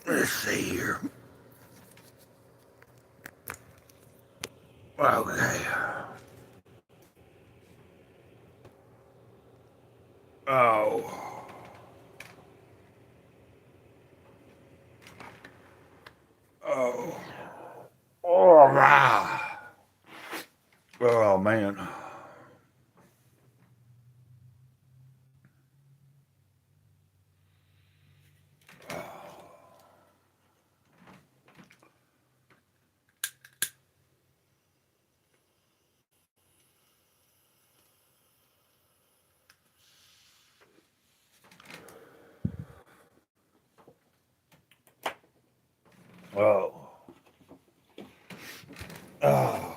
Let's see here. Okay. Oh. Oh. Oh, wow. Oh, man. Oh. Oh.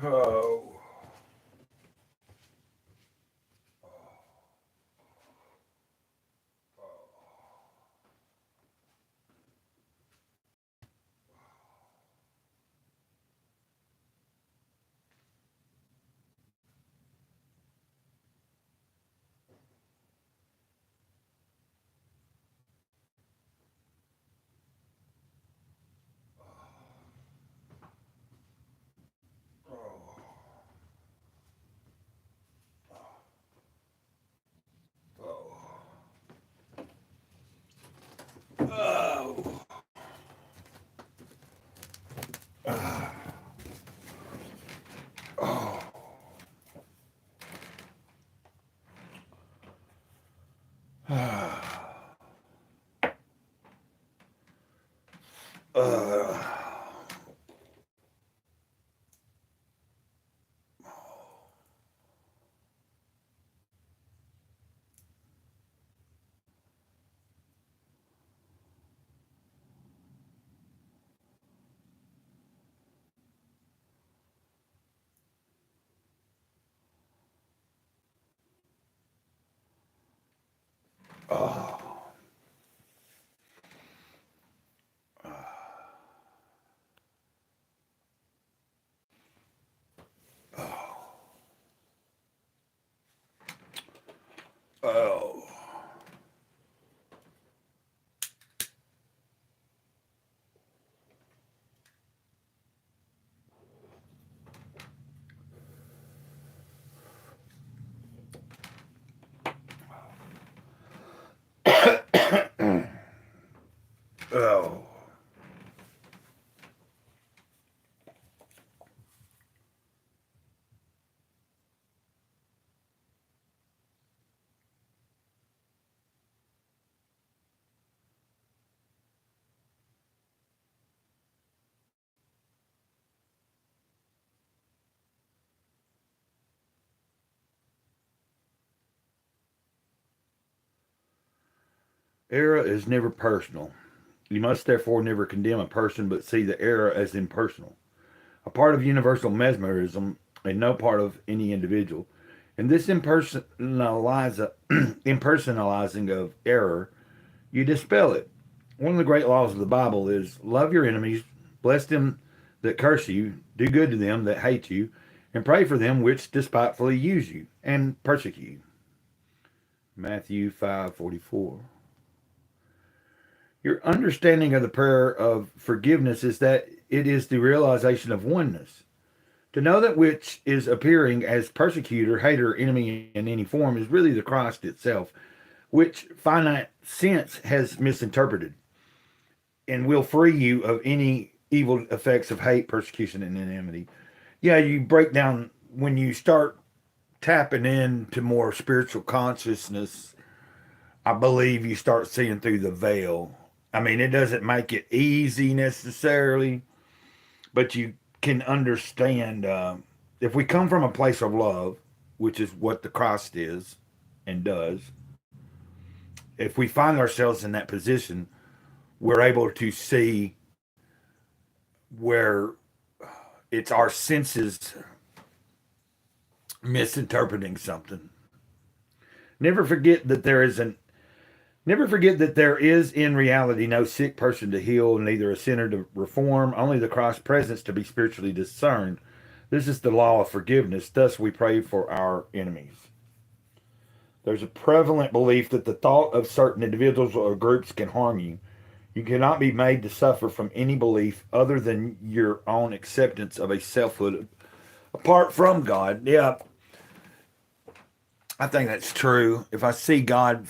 Oh. Oh. Oh. Oh. Oh. Oh. Error is never personal. You must therefore never condemn a person, but see the error as impersonal, a part of universal mesmerism, and no part of any individual. In this impersonalizing of error, you dispel it. One of the great laws of the Bible is love your enemies, bless them that curse you, do good to them that hate you, and pray for them which despitefully use you and persecute you. Matthew 5:44. Your understanding of the prayer of forgiveness is that it is the realization of oneness. To know that which is appearing as persecutor, hater, enemy in any form is really the Christ itself, which finite sense has misinterpreted and will free you of any evil effects of hate, persecution, and enmity. Yeah, you break down when you start tapping into more spiritual consciousness. I believe you start seeing through the veil. I mean, it doesn't make it easy necessarily, but you can understand if we come from a place of love, which is what the Christ is and does. If we find ourselves in that position, we're able to see where it's our senses misinterpreting something. Never forget that there is an Never forget that there is in reality no sick person to heal, neither a sinner to reform, only the Christ presence to be spiritually discerned. This is the law of forgiveness. Thus we pray for our enemies. There's a prevalent belief that the thought of certain individuals or groups can harm you. You cannot be made to suffer from any belief other than your own acceptance of a selfhood apart from God. Yeah, I think that's true. If I see God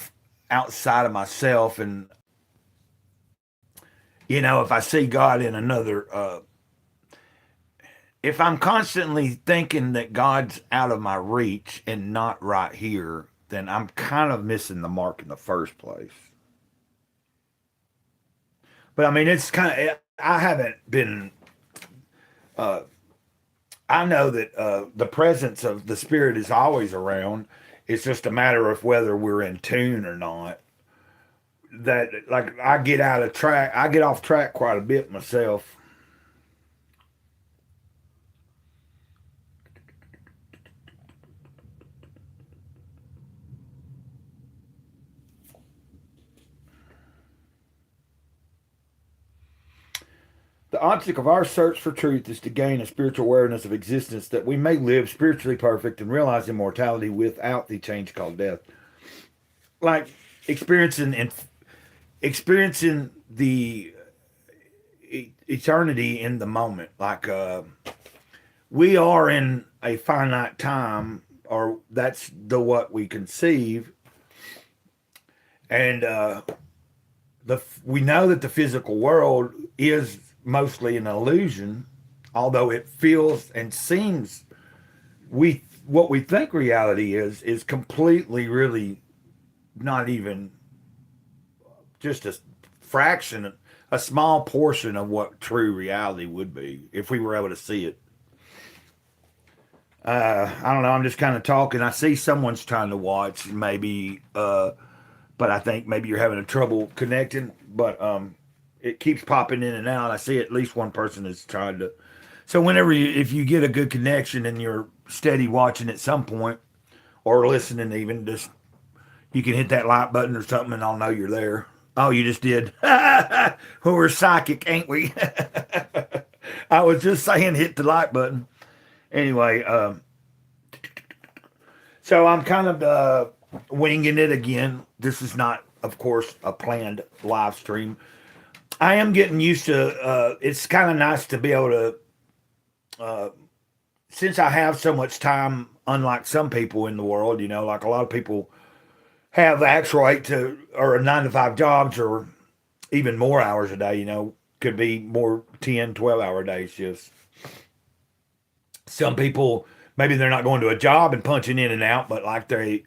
outside of myself, and if I see God in another, if I'm constantly thinking that God's out of my reach and not right here, then I'm kind of missing the mark in the first place. But I mean, it's kind of, I haven't been, uh, I know that the presence of the Spirit is always around. It's just a matter of whether we're in tune or not. That, like, I get off track quite a bit myself. The object of our search for truth is to gain a spiritual awareness of existence that we may live spiritually perfect and realize immortality without the change called death. Like experiencing the eternity in the moment. Like we are in a finite time, or that's the what we conceive, and we know that the physical world is mostly an illusion, although it feels and seems what we think reality is completely really not even just a fraction, a small portion of what true reality would be if we were able to see it. I don't know. I'm just kind of talking. I see someone's trying to watch, maybe, but I think maybe you're having a trouble connecting. But it keeps popping in and out. I see at least one person is trying to. So if you get a good connection and you're steady watching at some point, or listening even, just you can hit that like button or something, and I'll know you're there. Oh, you just did. Well, we're psychic, ain't we? I was just saying hit the like button. Anyway, so I'm kind of winging it again. This is not, of course, a planned live stream. I am getting used to, it's kind of nice to be able to, since I have so much time, unlike some people in the world, like a lot of people have actual 9 to 5 jobs, or even more hours a day, could be more 10, 12-hour day shifts. Some people, maybe they're not going to a job and punching in and out, but like they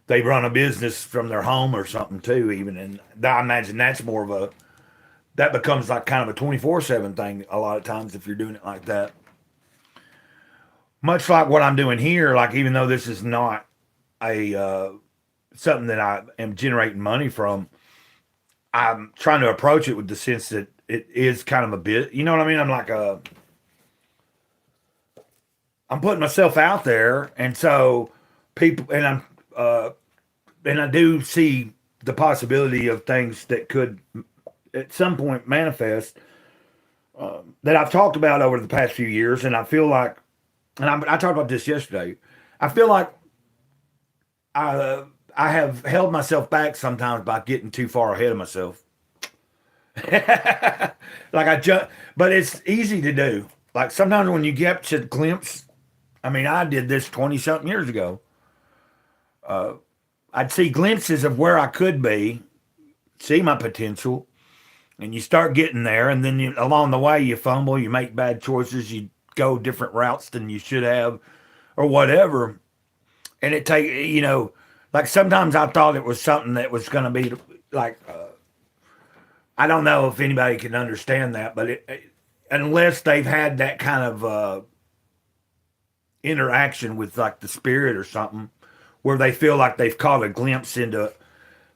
run a business from their home or something too, even. And I imagine that becomes like kind of a 24/7 thing a lot of times if you're doing it like that. Much like what I'm doing here, like even though this is not a something that I am generating money from, I'm trying to approach it with the sense that it is kind of a bit, you know what I mean? I'm like I'm putting myself out there, and so people, and I do see the possibility of things that could at some point manifest, that I've talked about over the past few years, and I feel like, and I talked about this yesterday. I feel like I have held myself back sometimes by getting too far ahead of myself. But it's easy to do. Like sometimes when you get to glimpse, I mean, I did this 20 something years ago. I'd see glimpses of where I could be, see my potential, and you start getting there, and then along the way you fumble, you make bad choices, you go different routes than you should have, or whatever. And like sometimes I thought it was something that was going to be like, I don't know if anybody can understand that, but unless they've had that kind of interaction with like the spirit or something, where they feel like they've caught a glimpse into,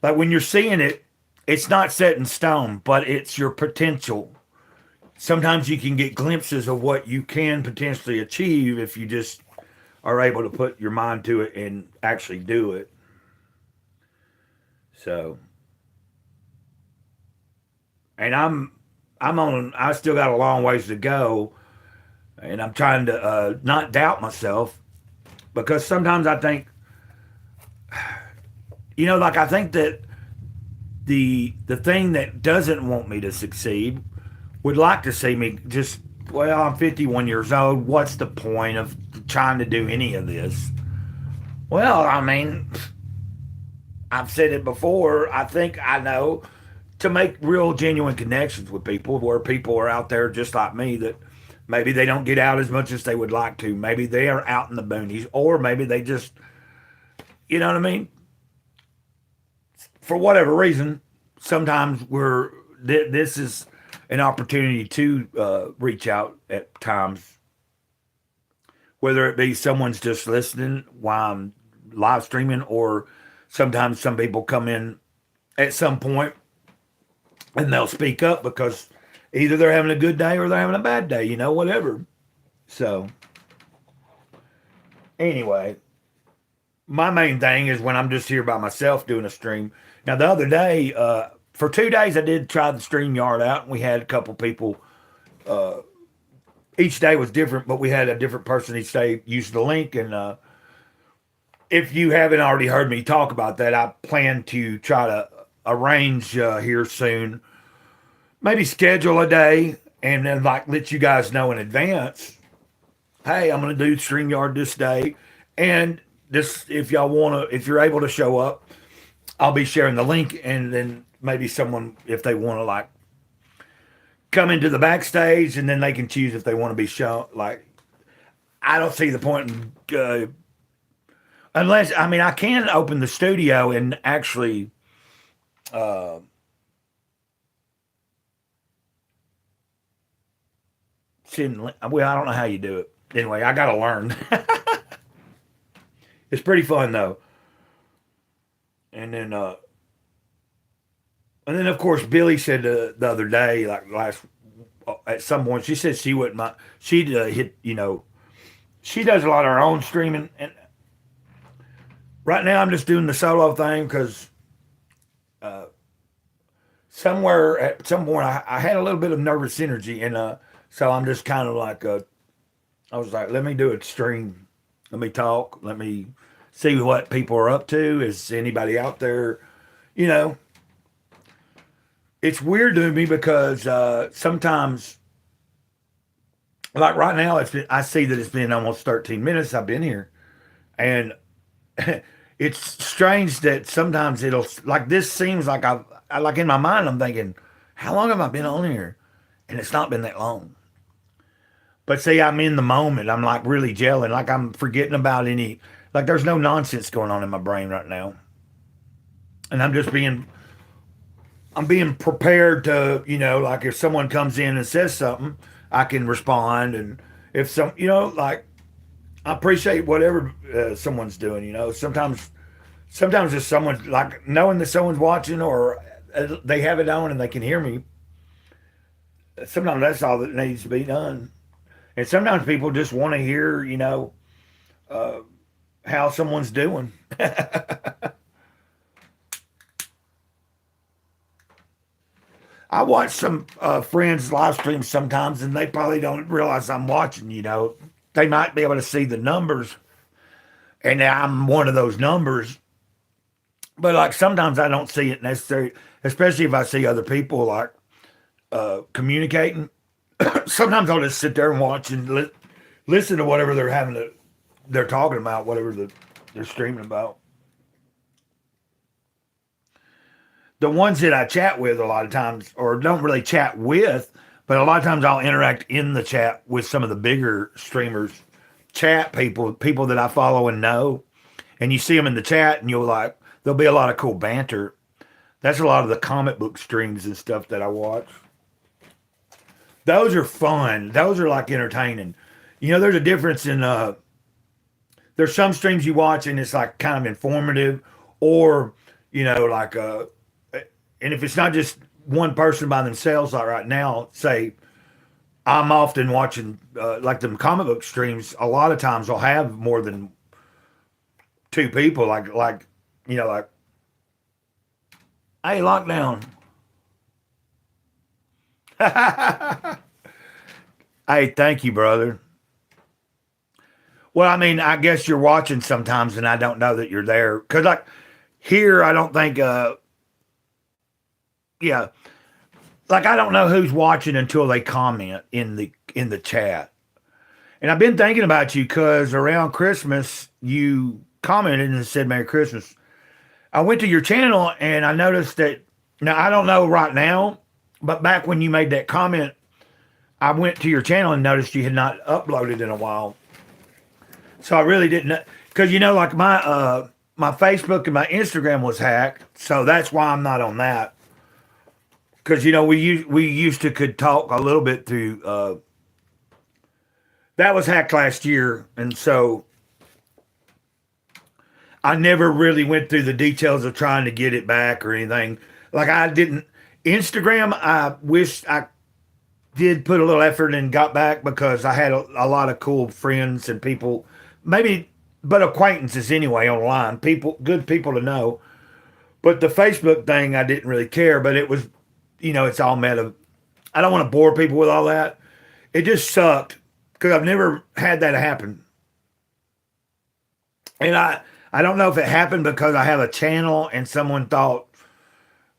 like when you're seeing it, it's not set in stone, but it's your potential. Sometimes you can get glimpses of what you can potentially achieve if you just are able to put your mind to it and actually do it. So, and I still got a long ways to go, and I'm trying to not doubt myself, because sometimes I think like I think that the thing that doesn't want me to succeed would like to see me just, well, I'm 51 years old. What's the point of trying to do any of this? Well, I mean, I've said it before. I think I know to make real, genuine connections with people where people are out there just like me that maybe they don't get out as much as they would like to. Maybe they are out in the boonies, or maybe they just, you know what I mean? For whatever reason, sometimes this is an opportunity to reach out at times, whether it be someone's just listening while I'm live streaming, or sometimes some people come in at some point and they'll speak up because either they're having a good day or they're having a bad day, whatever. So, anyway, my main thing is when I'm just here by myself doing a stream. Now, the other day, for 2 days, I did try the StreamYard out, and we had a couple people. Each day was different, but we had a different person each day use the link. And if you haven't already heard me talk about that, I plan to try to arrange here soon. Maybe schedule a day and then let you guys know in advance. Hey, I'm going to do StreamYard this day, and this, if y'all want to, if you're able to show up, I'll be sharing the link, and then maybe someone, if they want to come into the backstage, and then they can choose if they want to be shown. I don't see the point in, unless, I mean, I can open the studio and actually, well, I don't know how you do it. Anyway, I got to learn. It's pretty fun though. And then, of course, Billy said the other day, at some point, she said she wouldn't mind. She'd hit, she does a lot of her own streaming. And right now I'm just doing the solo thing because somewhere at some point I had a little bit of nervous energy. And so I'm just kind of I was like, let me do a stream. Let me talk. Let me see what people are up to. Is anybody out there? It's weird to me because sometimes, like right now, I see that it's been almost 13 minutes I've been here. And it's strange that sometimes this seems like like in my mind, I'm thinking, how long have I been on here? And it's not been that long. But see, I'm in the moment. I'm really gelling. I'm forgetting about there's no nonsense going on in my brain right now. And I'm being prepared to, if someone comes in and says something, I can respond. And if I appreciate whatever someone's doing, sometimes just someone, knowing that someone's watching, or they have it on and they can hear me. Sometimes that's all that needs to be done. And sometimes people just want to hear, how someone's doing. I watch some friends' live streams sometimes, and they probably don't realize I'm watching, They might be able to see the numbers, and I'm one of those numbers. But, sometimes I don't see it necessarily, especially if I see other people, communicating. Sometimes I'll just sit there and watch and listen to whatever they're talking about, whatever they're streaming about. The ones that I chat with a lot of times, or don't really chat with, but a lot of times I'll interact in the chat with some of the bigger streamers, chat people that I follow and know. And you see them in the chat, and there'll be a lot of cool banter. That's a lot of the comic book streams and stuff that I watch. Those are fun. Those are entertaining. There's a difference in, there's some streams you watch and it's kind of informative, or, and if it's not just one person by themselves, like right now, say, I'm often watching, them comic book streams, a lot of times I'll have more than two people, hey, lockdown. Hey, thank you, brother. Well, I mean, I guess you're watching sometimes, and I don't know that you're there. Because, Here, I don't think. Yeah, like I don't know who's watching until they comment in the chat. And I've been thinking about you because around Christmas you commented and said Merry Christmas. I went to your channel and I noticed that. Now I don't know right now, but back when you made that comment, I went to your channel and noticed you had not uploaded in a while. So I really didn't, because like my Facebook and my Instagram was hacked, so that's why I'm not on that. Because we used to could talk a little bit through. That was hacked last year, and so I never really went through the details of trying to get it back or anything. Like I didn't Instagram. I wish I did put a little effort and got back because I had a lot of cool friends and people, maybe, but acquaintances anyway online. People, good people to know. But the Facebook thing, I didn't really care. But it was, it's all meta. I don't want to bore people with all that. It just sucked because I've never had that happen. And I don't know if it happened because I have a channel and someone thought,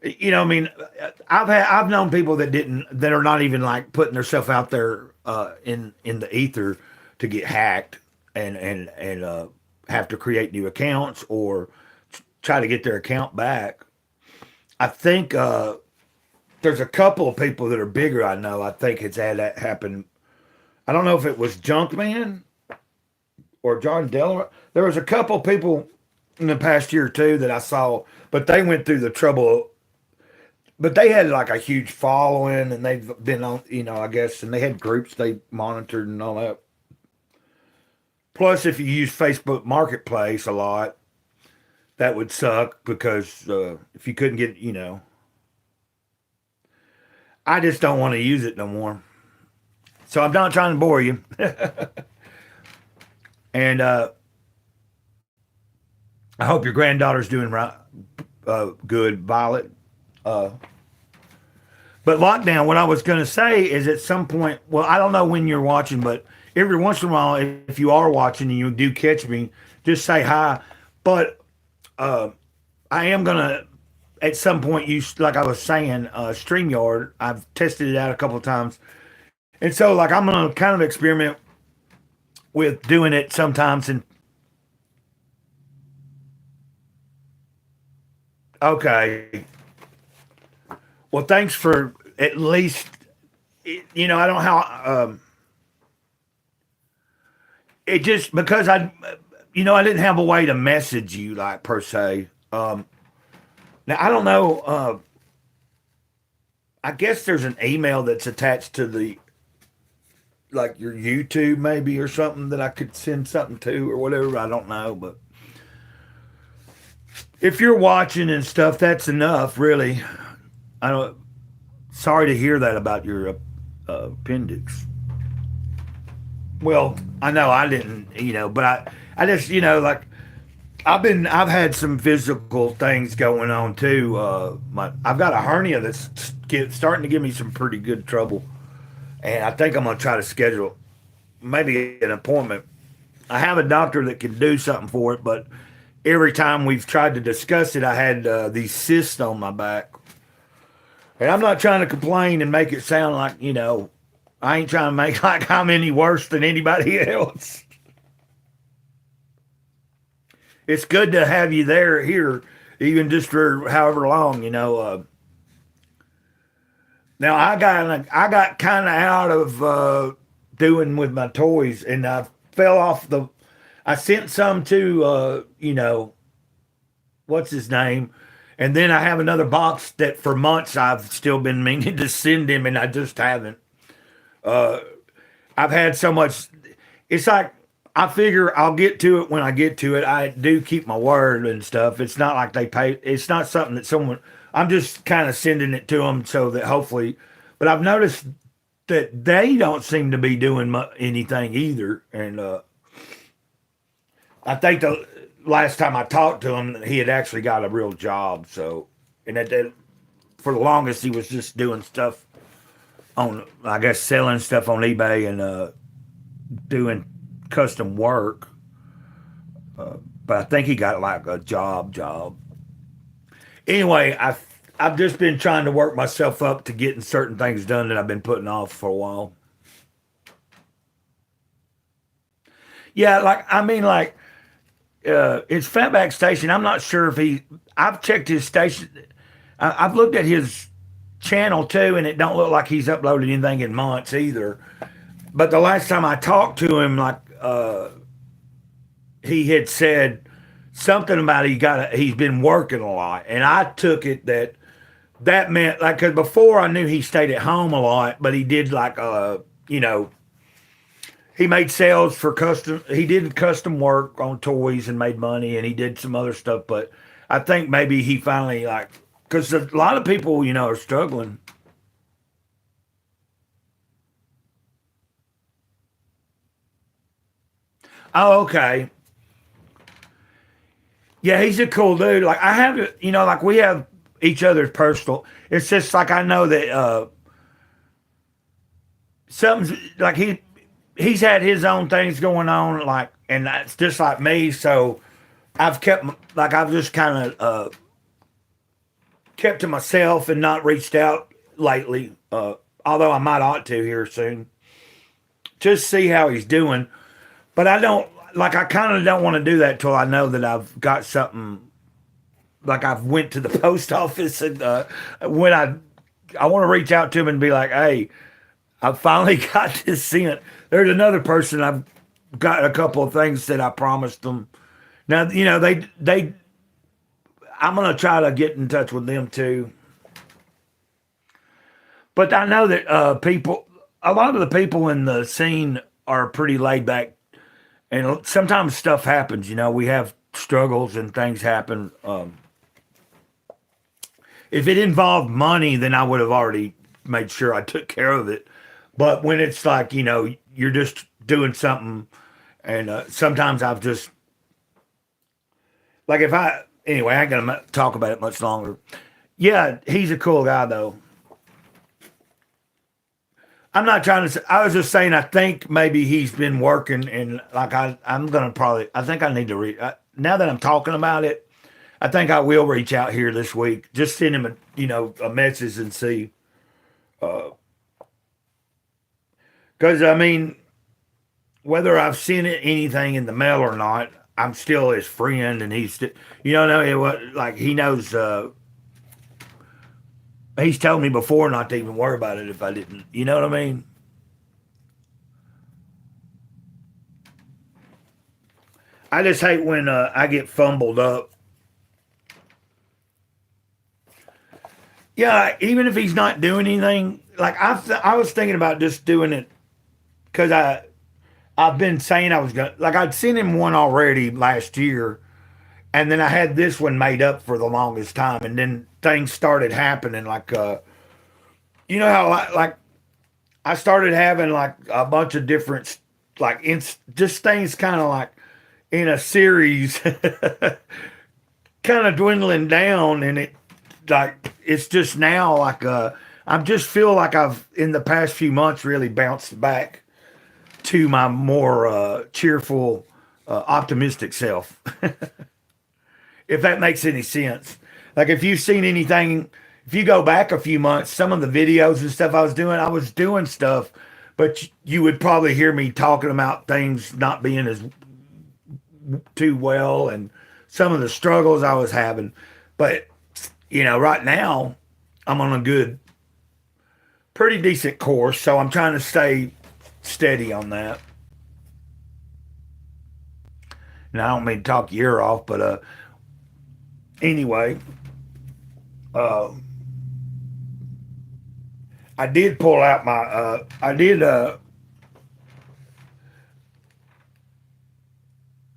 I mean, I've known people that are not even like putting themselves out there in the ether to get hacked and have to create new accounts or try to get their account back. I think there's a couple of people that are bigger. I know. I think it's had that happen. I don't know if it was Junkman or John Delaware. There was a couple people in the past year or two that I saw, but they went through the trouble. But they had like a huge following, and they've been on, I guess, and they had groups they monitored and all that. Plus, if you use Facebook Marketplace a lot, that would suck because if you couldn't get, I just don't want to use it no more. So I'm not trying to bore you. And I hope your granddaughter's doing right, good, Violet. But lockdown, what I was going to say is at some point, well, I don't know when you're watching, but every once in a while, if you are watching and you do catch me, just say hi. But I am going to, at some point, use, like I was saying, StreamYard. I've tested it out a couple of times. And so, like, I'm going to kind of experiment with doing it sometimes. And okay. Well, thanks for at least, I don't know how, it just, because I didn't have a way to message you, like, per se. Now, I don't know, I guess there's an email that's attached to like, your YouTube maybe or something that I could send something to or whatever. I don't know, but if you're watching and stuff, that's enough, really. I don't. Sorry to hear that about your appendix. Well, I know I didn't, but I just, like I've had some physical things going on too. I've got a hernia that's starting to give me some pretty good trouble, and I think I'm gonna try to schedule maybe an appointment. I have a doctor that can do something for it, but every time we've tried to discuss it, I had these cysts on my back. And I'm not trying to complain and make it sound like, I ain't trying to make like I'm any worse than anybody else. It's good to have you here, even just for however long, Now I got kind of out of doing with my toys, and I fell off I sent some to, what's his name? And then I have another box that for months I've still been meaning to send him, and I just haven't. I've had so much. It's like I figure I'll get to it when I get to it. I do keep my word and stuff. It's not like they pay. It's not something that someone. I'm just kind of sending it to them so that hopefully. But I've noticed that they don't seem to be doing anything either, and I think the last time I talked to him, he had actually got a real job. So, and that for the longest, he was just doing stuff on, I guess, selling stuff on eBay and doing custom work. But I think he got like a job. Anyway, I've just been trying to work myself up to getting certain things done that I've been putting off for a while. Yeah, like I mean, like it's Fatback Station. I'm not sure if he. I've checked his station. I've looked at his channel too, and it don't look like he's uploaded anything in months either. But the last time I talked to him, like he had said something about he's been working a lot, and I took it that that meant like because before I knew he stayed at home a lot, but he did like you know he made sales for custom. He did custom work on toys and made money, and he did some other stuff. But I think maybe he finally like because a lot of people are struggling. Oh, okay. Yeah, he's a cool dude. Like I have, like we have each other's personal. It's just like I know that something's like he's had his own things going on, like, and that's just like me. So I've kept like I've just kind of kept to myself and not reached out lately. Although I might ought to here soon, just see how he's doing. But I don't like. I kind of don't want to do that till I know that I've got something. Like I've went to the post office and when I want to reach out to him and be like, hey, I finally got this sent. There's another person I've got a couple of things that I promised them. Now they I'm gonna try to get in touch with them too. But I know that a lot of the people in the scene are pretty laid back, and sometimes stuff happens. We have struggles and things happen. If it involved money, then I would have already made sure I took care of it. But when it's like, you're just doing something, and sometimes I've just, like, anyway, I ain't gonna talk about it much longer. Yeah, he's a cool guy, though. I'm not trying to say, I was just saying, I think maybe he's been working, and like, I'm gonna probably, I think I need to read, now that I'm talking about it, I think I will reach out here this week. Just send him a message and see. Because I mean, whether I've sent it anything in the mail or not, I'm still his friend, and he's still, no, what like he knows. He's told me before not to even worry about it if I didn't. You know what I mean? I just hate when I get fumbled up. Yeah, even if he's not doing anything, like I was thinking about just doing it because I've been saying I was gonna like I'd seen him one already last year, and then I had this one made up for the longest time, and then things started happening. Like how like I started having like a bunch of different like just things kind of like in a series, kind of dwindling down, and it's just now like I just feel like I've in the past few months really bounced back to my more cheerful, optimistic self. If that makes any sense. Like if you've seen anything, if you go back a few months, some of the videos and stuff I was doing stuff, but you would probably hear me talking about things not being as too well and some of the struggles I was having. But right now I'm on a pretty decent course, so I'm trying to stay steady on that. And I don't mean to talk your ear off, but anyway, uh, I did pull out my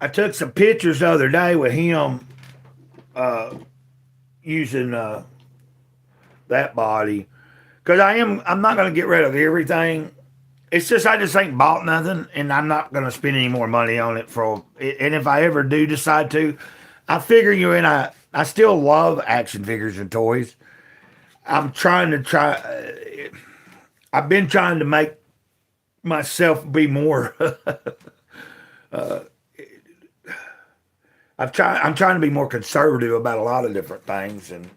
I took some pictures the other day with him uh, using that body because I'm not going to get rid of everything. It's just I just ain't bought nothing, and I'm not going to spend any more money on it and if I ever do decide to, I figure I still love action figures and toys. I'm trying to try. I've been trying to make myself be more I'm trying to be more conservative about a lot of different things, and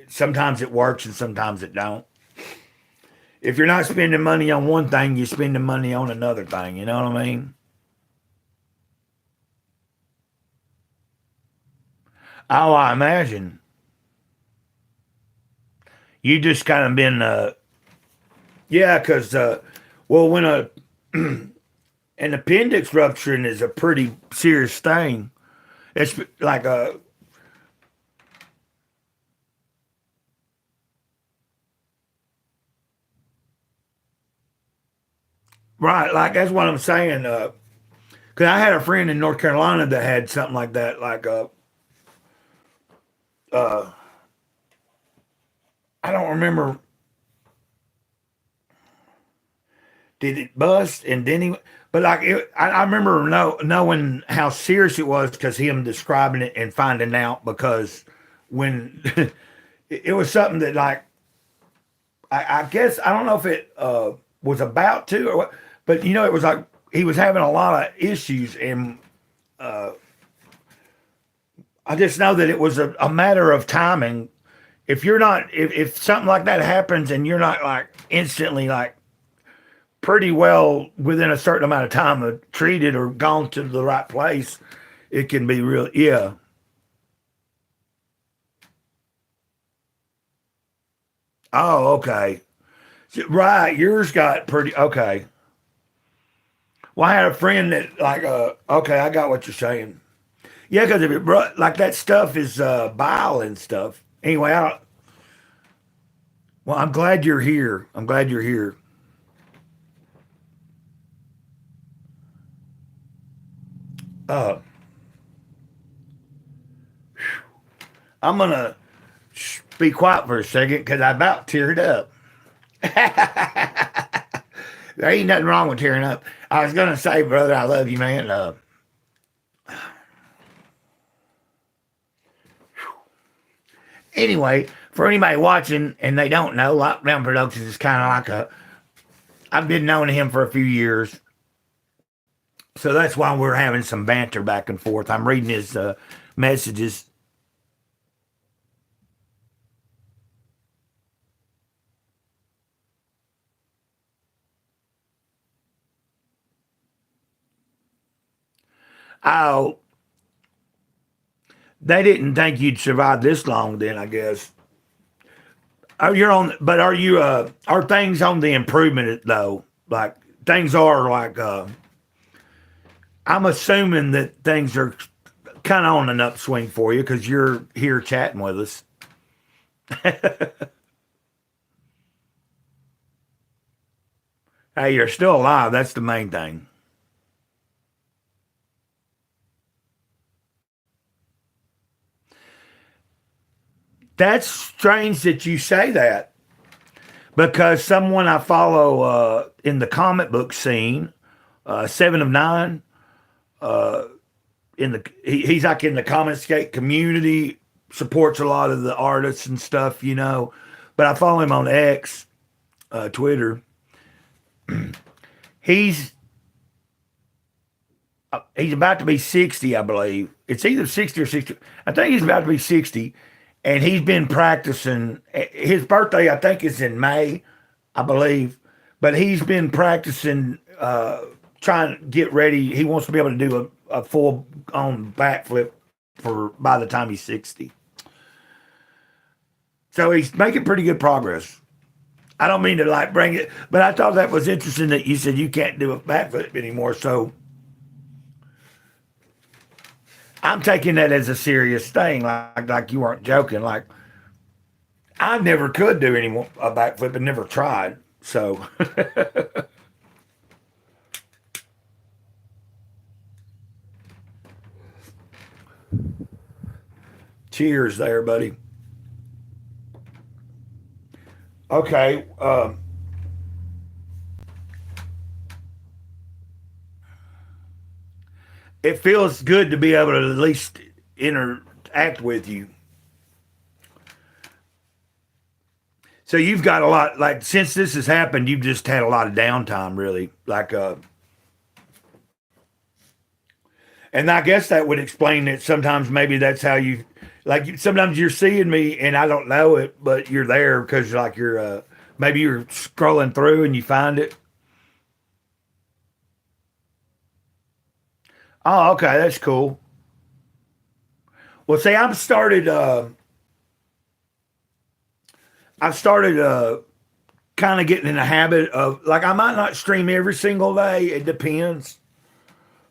sometimes it works and sometimes it don't. If you're not spending money on one thing, you're spending money on another thing. You know what I mean? Oh, I imagine you just kind of been, yeah, because well, when an appendix rupturing is a pretty serious thing. It's like a right, like that's what I'm saying. Because I had a friend in North Carolina that had something like that. Like uh, I don't remember. Did it bust? And then he, but like I remember knowing how serious it was because him describing it and finding out because when it was something that like I guess I don't know if it was about to or what, but it was like he was having a lot of issues and I just know that it was a matter of timing. If you're not, if something like that happens and you're not like instantly like pretty well within a certain amount of time treated or gone to the right place, it can be real. Yeah. Oh, okay. Right. Yours got pretty okay. Well, I had a friend that like, okay, I got what you're saying. Yeah, because if it like that stuff is bile and stuff. Anyway, well, I'm glad you're here. I'm glad you're here. Uh, I'm gonna be quiet for a second because I about teared up. There ain't nothing wrong with tearing up. I was gonna say, brother, I love you, man. Anyway, for anybody watching and they don't know, Lockdown Productions is kind of like a. I've been knowing him for a few years, so that's why we're having some banter back and forth. I'm reading his messages. Oh, they didn't think you'd survive this long. Then I guess. Oh, you're on, but are you? Are things on the improvement though? Like things are like. I'm assuming that things are kind of on an upswing for you because you're here chatting with us. Hey, you're still alive. That's the main thing. That's strange that you say that because someone I follow in the comic book scene, Seven of Nine, he's like in the comic skate community, supports a lot of the artists and stuff. But I follow him on X, Twitter. He's he's about to be 60, I believe. It's either 60 or 60. I think he's about to be 60, and he's been practicing. His birthday, I think, is in May, I believe. But he's been practicing, trying to get ready. He wants to be able to do a full on backflip for by the time he's 60. So he's making pretty good progress. I don't mean to like bring it, but I thought that was interesting that you said you can't do a backflip anymore. So I'm taking that as a serious thing, like you weren't joking. Like I never could do any more a backflip and never tried. So cheers there, buddy. Okay, it feels good to be able to at least interact with you. So you've got a lot, like since this has happened, you've just had a lot of downtime, really. Like, And I guess that would explain it. Sometimes maybe that's how you, like, sometimes you're seeing me and I don't know it, but you're there because like maybe you're scrolling through and you find it. Oh, okay, that's cool. Well, see, I've started kind of getting in the habit of, like, I might not stream every single day. It depends,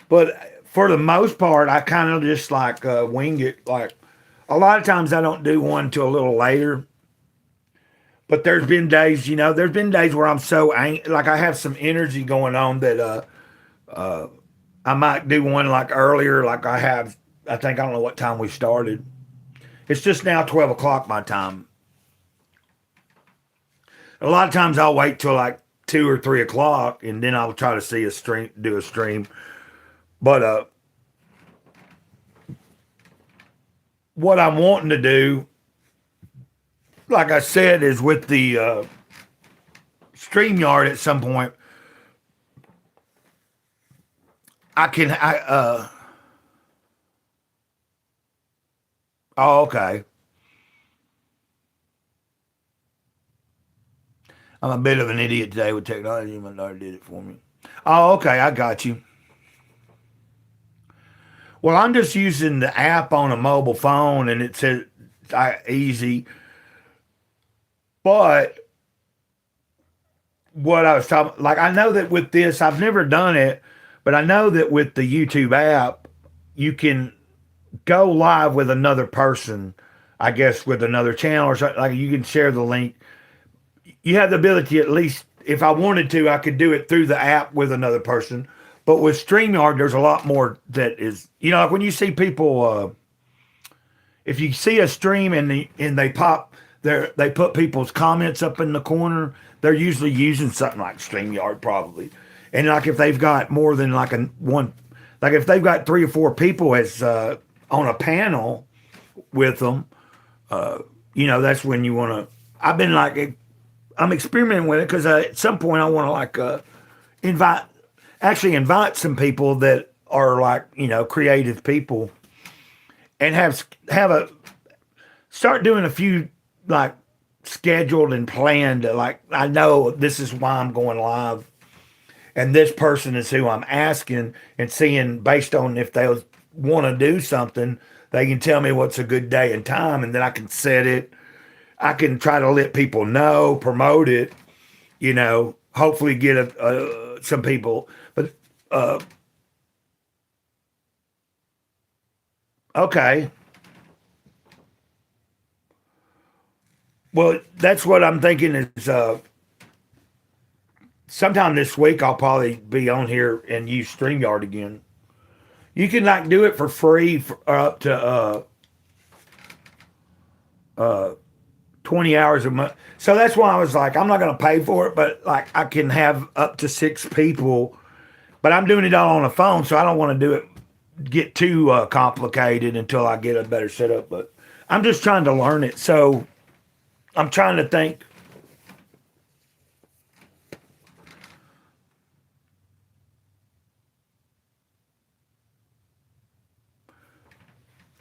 but for the most part, I kind of just like wing it. Like a lot of times, I don't do one till a little later. But there's been days, there's been days where I'm so like I have some energy going on that I might do one like earlier. Like I have, I think I don't know what time we started. It's just now 12 o'clock my time. A lot of times I'll wait till like 2 or 3 o'clock, and then I'll try to do a stream. But what I'm wanting to do, like I said, is with the StreamYard at some point. Oh, okay. I'm a bit of an idiot today with technology. My daughter did it for me. Oh, okay, I got you. Well, I'm just using the app on a mobile phone, and it says easy. But what I was talking, like, I know that with this, I've never done it, but I know that with the YouTube app, you can go live with another person, I guess, with another channel or something. Like, you can share the link. You have the ability, at least, if I wanted to, I could do it through the app with another person. But with StreamYard, there's a lot more that is, like when you see people, if you see a stream and they pop they put people's comments up in the corner, they're usually using something like StreamYard probably. And like if they've got more than like like if they've got 3 or 4 people as on a panel with them, that's when you want to. I've been like, I'm experimenting with it because at some point I want to like invite some people that are like creative people, and have a start doing a few like scheduled and planned, like I know this is why I'm going live, and this person is who I'm asking, and seeing based on if they want to do something, they can tell me what's a good day and time, and then I can set it. I can try to let people know, promote it, hopefully get some people. But okay, well, that's what I'm thinking is sometime this week I'll probably be on here and use StreamYard again. You can like do it for free for up to uh 20 hours a month. So that's why I was like, I'm not going to pay for it, but like I can have up to 6 people. But I'm doing it all on the phone, so I don't want to do it get too complicated until I get a better setup. But I'm just trying to learn it. So I'm trying to think.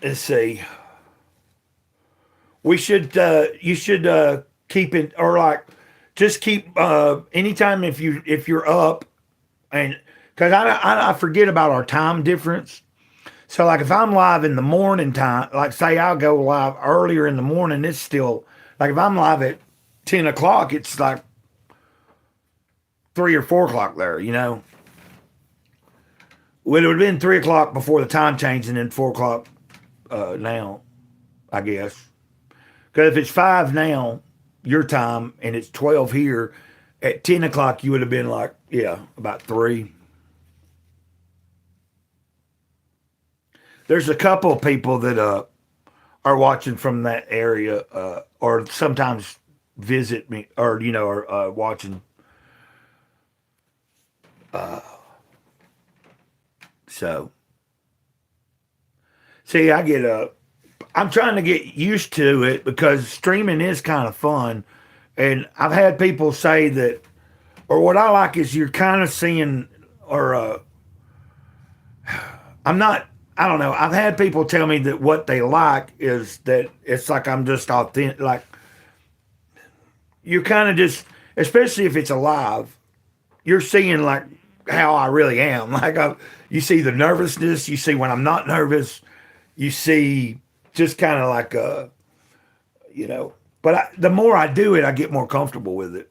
Let's see. You should keep it, or like just keep anytime if you're up, and because I forget about our time difference. So like if I'm live in the morning time, like say I'll go live earlier in the morning, it's still like if I'm live at 10 o'clock, it's like 3 or 4 o'clock there. Well, it would have been 3 o'clock before the time change, and then 4 o'clock now, I guess. Because if it's 5 now, your time, and it's 12 here, at 10 o'clock, you would have been like, yeah, about 3. There's a couple of people that are watching from that area, or sometimes visit me, or, are watching. So, see, I'm trying to get used to it because streaming is kind of fun. And I've had people say that, or what I like is you're kind of seeing, or I'm not I don't know. I've had people tell me that what they like is that it's like I'm just authentic. Like you're kind of just, especially if it's alive, you're seeing like how I really am. You see the nervousness. You see when I'm not nervous. You see just kind of like you know. But the more I do it, I get more comfortable with it.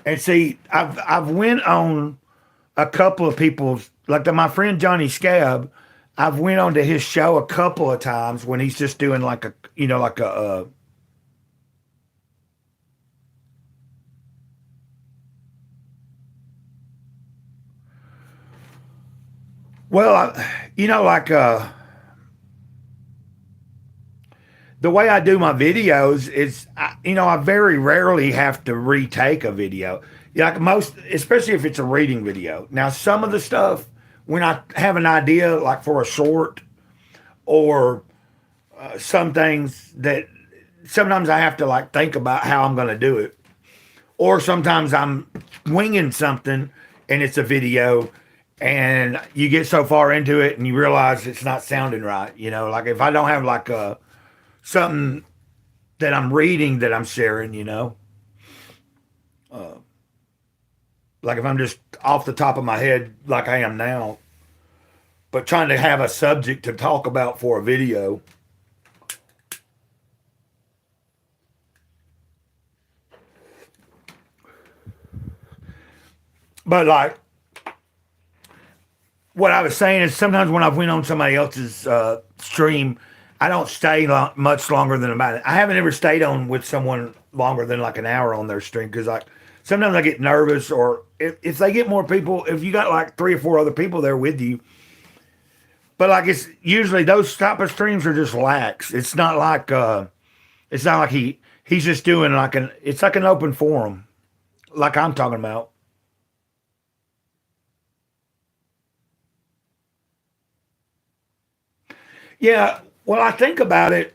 And see, I've went on a couple of people's my friend Johnny Scab. I've went on to his show a couple of times when he's just doing like a like a well, like the way I do my videos is, I very rarely have to retake a video. Like most, especially if it's a reading video. Now, some of the stuff, when I have an idea, like for a short, or some things that sometimes I have to like think about how I'm going to do it, or sometimes I'm winging something and it's a video, and you get so far into it and you realize it's not sounding right. Like if I don't have like a something that I'm reading that I'm sharing, like if I'm just off the top of my head like I am now, but trying to have a subject to talk about for a video. But like what I was saying is sometimes when I've went on somebody else's stream, I don't stay much longer than about it. I haven't ever stayed on with someone longer than like an hour on their stream because like sometimes I get nervous, or if they get more people, if you got like 3 or 4 other people there with you. But like it's usually those type of streams are just lax. It's not like he's just doing it's like an open forum, like I'm talking about. Yeah, well, I think about it.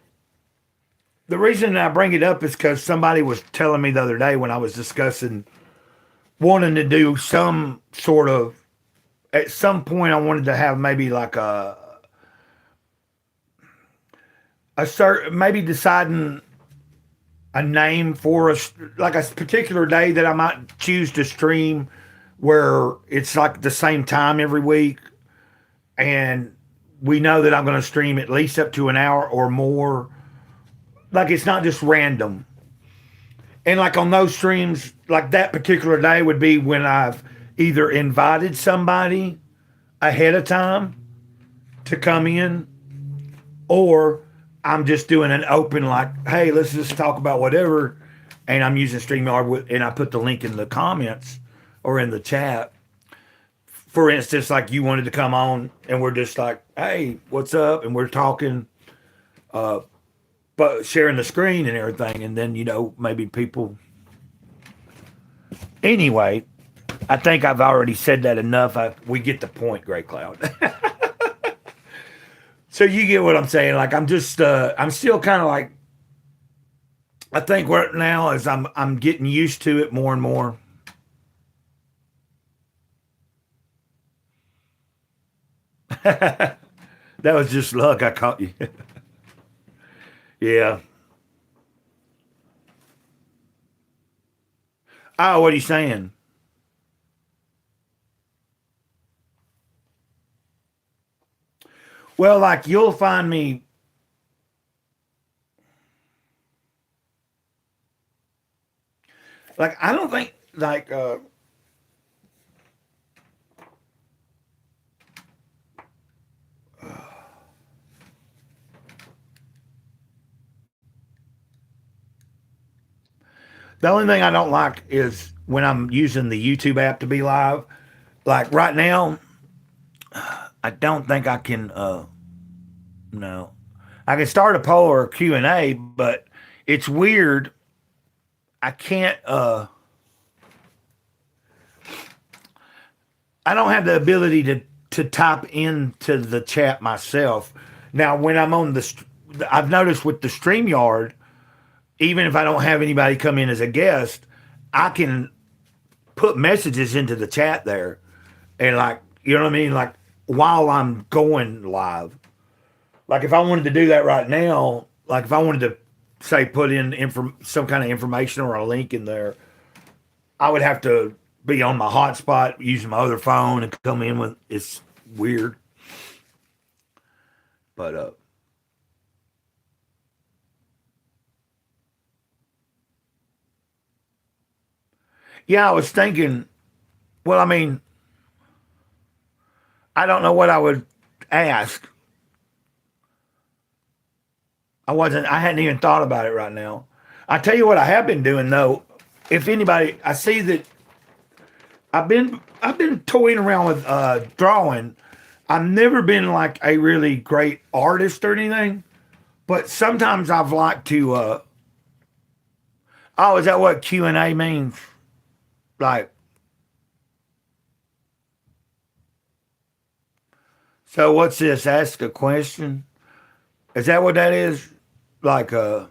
The reason I bring it up is because somebody was telling me the other day when I was discussing wanting to do some sort of, at some point, I wanted to have maybe like a certain, maybe deciding a name for like a particular day that I might choose to stream where it's like the same time every week. And we know that I'm going to stream at least up to an hour or more. Like it's not just random. And like on those streams, like that particular day would be when I've either invited somebody ahead of time to come in, or I'm just doing an open, like, hey, let's just talk about whatever. And I'm using StreamYard and I put the link in the comments or in the chat. For instance, like you wanted to come on and we're just like, hey, what's up? And we're talking, but sharing the screen and everything. And then, maybe people. Anyway, I think I've already said that enough. We get the point, Grey Cloud. So you get what I'm saying. Like I'm just, I'm still kind of like, I think right now is I'm getting used to it more and more. That was just luck. I caught you. Yeah. Oh, what are you saying? Well, like you'll find me. Like I don't think like the only thing I don't like is when I'm using the YouTube app to be live. Like right now, I don't think I can. No, I can start a poll or a Q&A, but it's weird. I can't. I don't have the ability to type into the chat myself. Now, when I'm on I've noticed with the StreamYard, even if I don't have anybody come in as a guest, I can put messages into the chat there, and like you know what I mean, like while I'm going live. Like if I wanted to do that right now, like if I wanted to say put in some kind of information or a link in there, I would have to be on my hotspot using my other phone and come in with it's weird. But yeah, I was thinking. Well, I mean, I don't know what I would ask. I hadn't even thought about it right now. I tell you what I have been doing though. If anybody, I see that I've been toying around with drawing. I've never been like a really great artist or anything, but sometimes I've liked to. Oh, is that what Q&A means? Like, so what's this? Ask a question. Is that what that is? Like, oh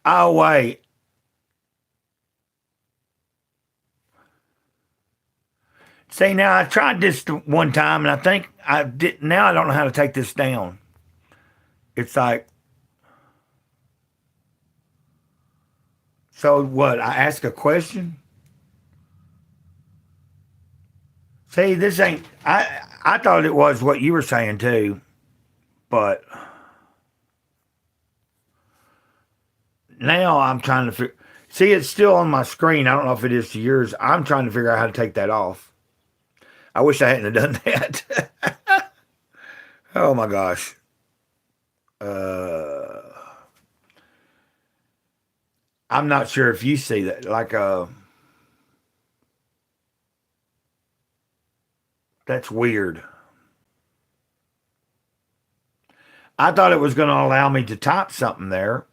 wait. See, now I tried this one time, and I think I did. Now I don't know how to take this down. It's like, so what? I ask a question. See, this ain't. I thought it was what you were saying too, but now I'm trying to figure. See, it's still on my screen. I don't know if it is to yours. I'm trying to figure out how to take that off. I wish I hadn't have done that. Oh my gosh. Uh, I'm not sure if you see that. Like, that's weird. I thought it was going to allow me to type something there.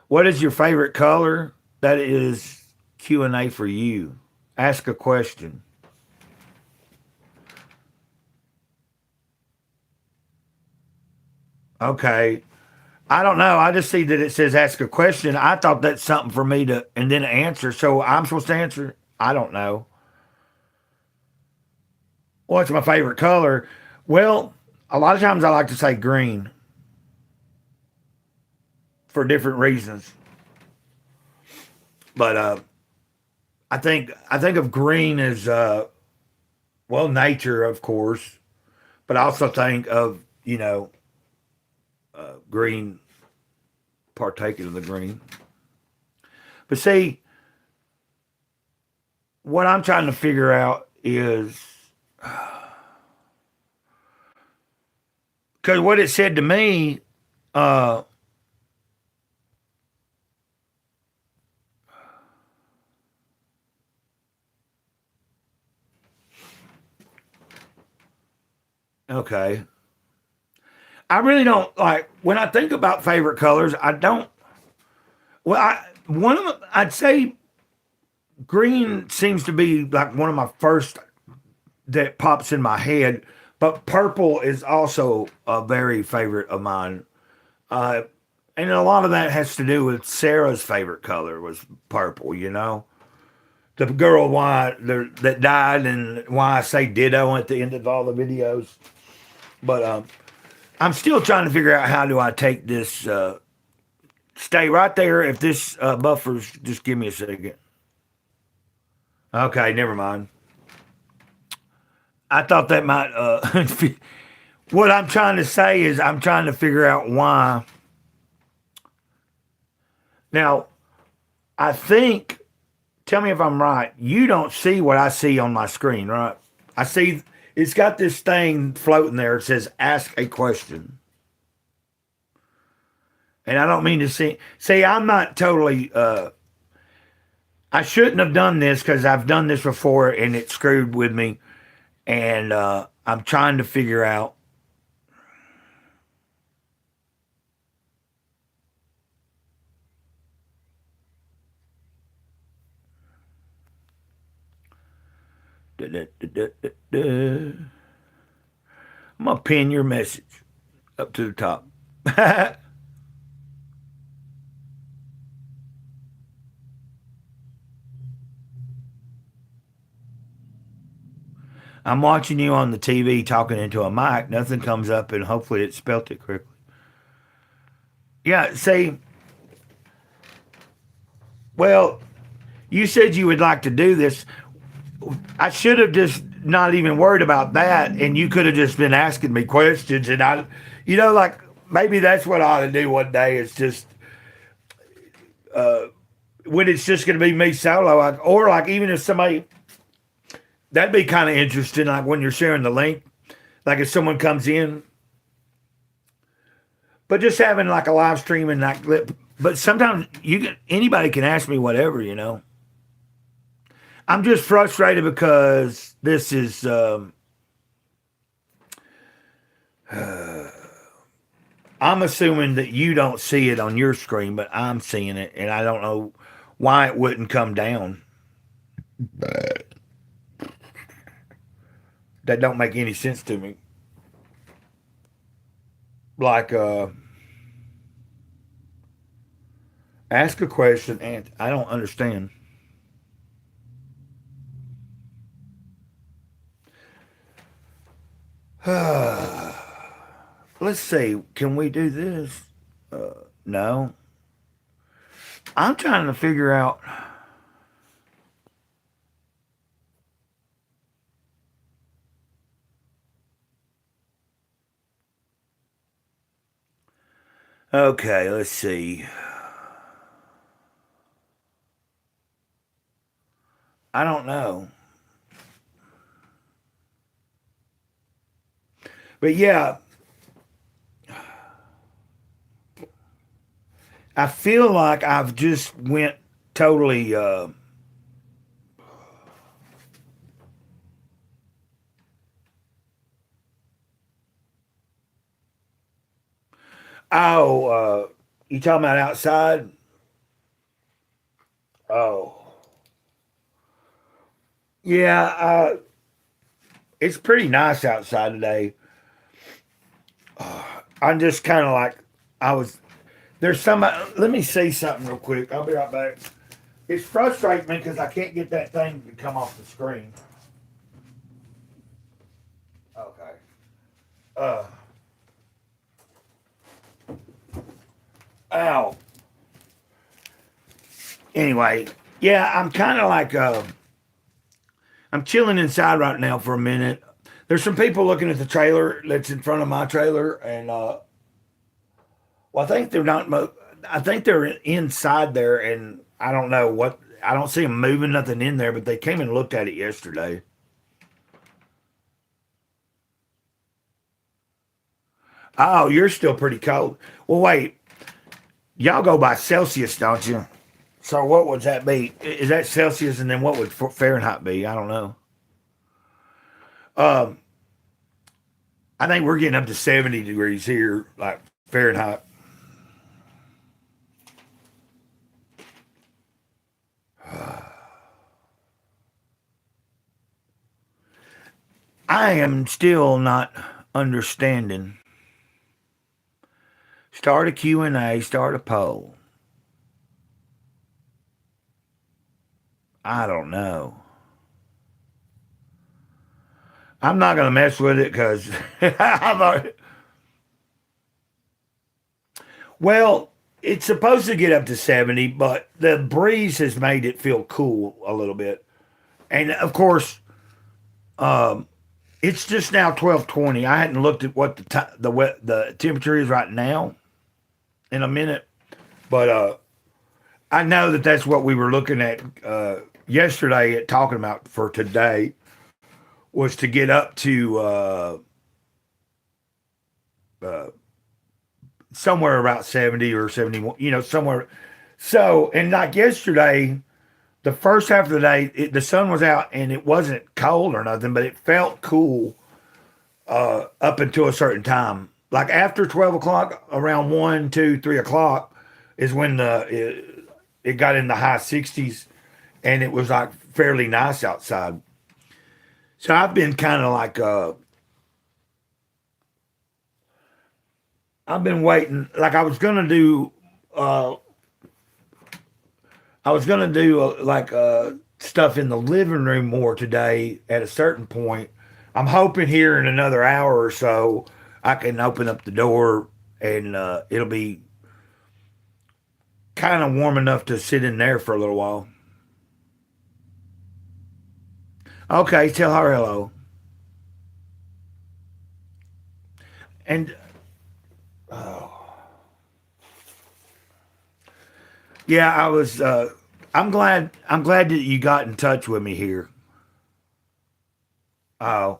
What is your favorite color? That is Q&A for you. Ask a question. Okay. I don't know. I just see that it says ask a question. I thought that's something for me to, and then answer. So I'm supposed to answer. I don't know. What's my favorite color? Well, a lot of times I like to say green for different reasons. But I think of green as well nature, of course, but I also think of green partaking of the green. But see, what I'm trying to figure out is because what it said to me, uh, okay, I really don't like when I think about favorite colors. I don't. Well, one of them, I'd say green seems to be like one of my first that pops in my head, but purple is also a very favorite of mine. Uh, and a lot of that has to do with Sarah's favorite color was purple. The girl that died, and why I say ditto at the end of all the videos. But I'm still trying to figure out how do I take this. Stay right there. If this buffers, just give me a second. Okay, never mind. I thought that might. What I'm trying to say is I'm trying to figure out why. Now, I think. Tell me if I'm right. You don't see what I see on my screen, right? I see it's got this thing floating there. It says "Ask a question," and I don't mean to see. See, I'm not totally. I shouldn't have done this because I've done this before and it screwed with me, and I'm trying to figure out. I'm gonna pin your message up to the top. I'm watching you on the TV talking into a mic. Nothing comes up, and hopefully it spelt it correctly. Yeah, say, well, you said you would like to do this. I should have just not even worried about that, and you could have just been asking me questions, and like maybe that's what I ought to do one day. Is just when it's just going to be me solo, or like even if somebody that'd be kind of interesting, like when you're sharing the link, like if someone comes in, but just having like a live stream and like, but sometimes anybody can ask me whatever. I'm just frustrated because this is. I'm assuming that you don't see it on your screen, but I'm seeing it, and I don't know why it wouldn't come down. That don't make any sense to me. Like, ask a question, and I don't understand. Let's see. Can we do this? No. I'm trying to figure out. Okay, let's see. I don't know. But yeah, I feel like I've just went totally you talking about outside? Oh. Yeah, it's pretty nice outside today. I'm just kind of like I was there's some let me see something real quick. I'll be right back. It's frustrating me because I can't get that thing to come off the screen. Okay. Uh, ow. Anyway, yeah, I'm kind of like I'm chilling inside right now for a minute. There's some people looking at the trailer that's in front of my trailer, and well, I think they're not. I think they're inside there, and I don't know what. I don't see them moving nothing in there, but they came and looked at it yesterday. Oh, you're still pretty cold. Well, wait. Y'all go by Celsius, don't you? So what would that be? Is that Celsius, and then what would Fahrenheit be? I don't know. Um, I think we're getting up to 70 degrees here, like Fahrenheit. I am still not understanding. Start a Q&A, start a poll. I don't know. I'm not going to mess with it because I've already, well, it's supposed to get up to 70, but the breeze has made it feel cool a little bit. And of course, um, it's just now 12:20. I hadn't looked at what the temperature is right now in a minute, but I know that that's what we were looking at yesterday at talking about for today was to get up to uh, somewhere about 70 or 71, somewhere. So, and like yesterday, the first half of the day, the sun was out and it wasn't cold or nothing, but it felt cool up until a certain time. Like after 12 o'clock, around 1, 2, 3 o'clock is when it got in the high 60s and it was like fairly nice outside. So I've been kind of like, I've been waiting. Like uh, I was gonna do like stuff in the living room more today at a certain point, I'm hoping here in another hour or so I can open up the door and it'll be kind of warm enough to sit in there for a little while. Okay, tell her hello. And yeah, I was. I'm glad. I'm glad that you got in touch with me here. Oh,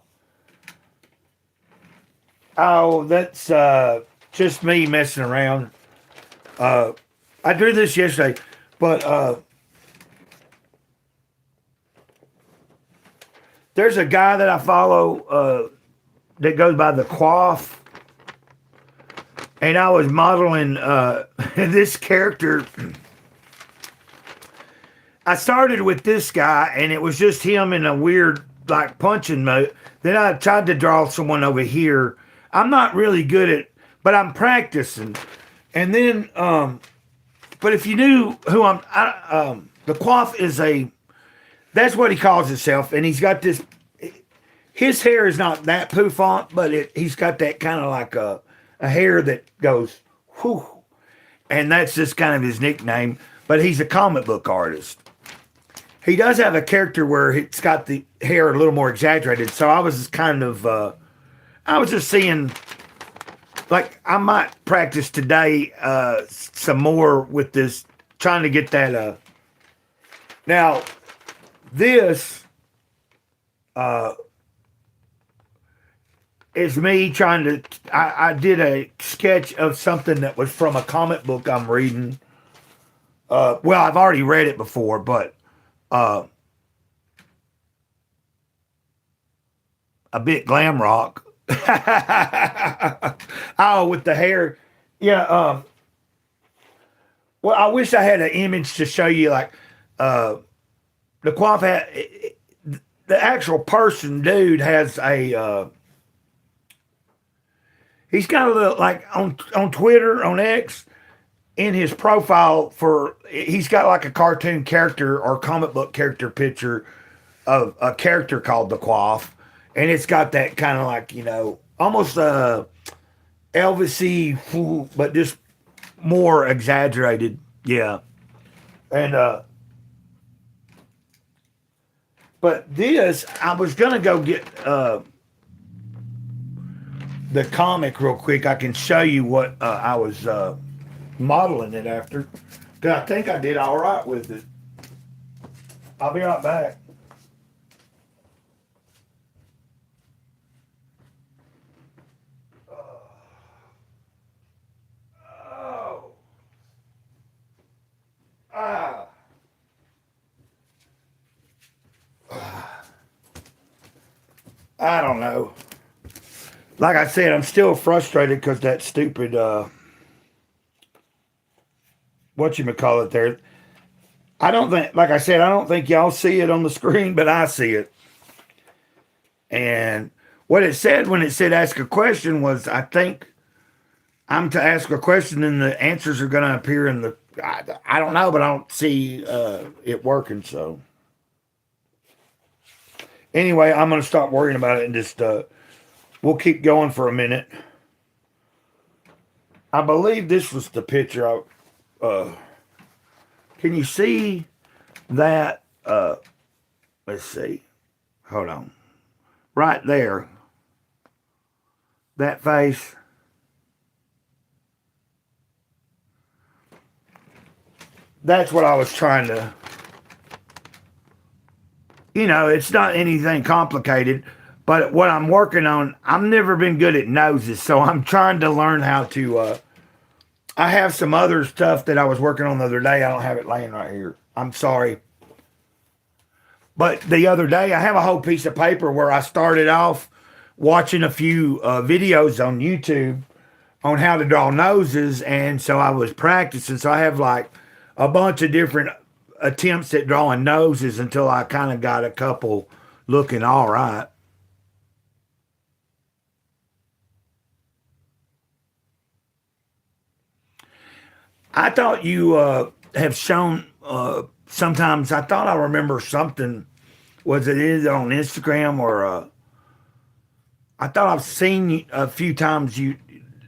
oh, that's just me messing around. Uh, I drew this yesterday, but there's a guy that I follow that goes by the Quaff, and I was modeling this character. I started with this guy, and it was just him in a weird, like, punching mode. Then I tried to draw someone over here. I'm not really good at, but I'm practicing. And then, but if you knew who the Quaff is that's what he calls himself, and he's got this. His hair is not that pouffant, but he's got that kind of like a hair that goes whew, and that's just kind of his nickname. But he's a comic book artist. He does have a character where it's got the hair a little more exaggerated. So I was kind of, I was just seeing, like, I might practice today some more with this, trying to get that. Now, this is me trying to, I did a sketch of something that was from a comic book I'm reading. Well, I've already read it before, but a bit glam rock. Oh, with the hair. Yeah. Well, I wish I had an image to show you, like, the Quaff had, the actual person, dude, has a, he's got a little, like, on Twitter, on X, in his profile he's got like a cartoon character or comic book character picture of a character called the Quaff, and it's got that kind of like, almost Elvis-y, but just more exaggerated. Yeah. And but this, I was gonna go get the comic real quick. I can show you what I was modeling it after, because I think I did all right with it. I'll be right back. Oh, ah, I don't know. Like I said, I'm still frustrated because that stupid whatchamacallit there. I don't think, like I said, I don't think y'all see it on the screen, but I see it. And what it said when it said ask a question was, I think I'm to ask a question and the answers are going to appear in the, I don't know, but I don't see it working. So anyway, I'm going to stop worrying about it and just, we'll keep going for a minute. I believe this was the picture. Can you see that? Let's see. Hold on. Right there. That face. That's what I was trying to. It's not anything complicated, but what I'm working on, I've never been good at noses, so I'm trying to learn how to. I have some other stuff that I was working on the other day. I don't have it laying right here. I'm sorry. But the other day, I have a whole piece of paper where I started off watching a few videos on YouTube on how to draw noses. And so I was practicing. So I have like a bunch of different attempts at drawing noses until I kind of got a couple looking all right. I thought you have shown sometimes. I thought I remember something. Was it either on Instagram or I thought I've seen a few times you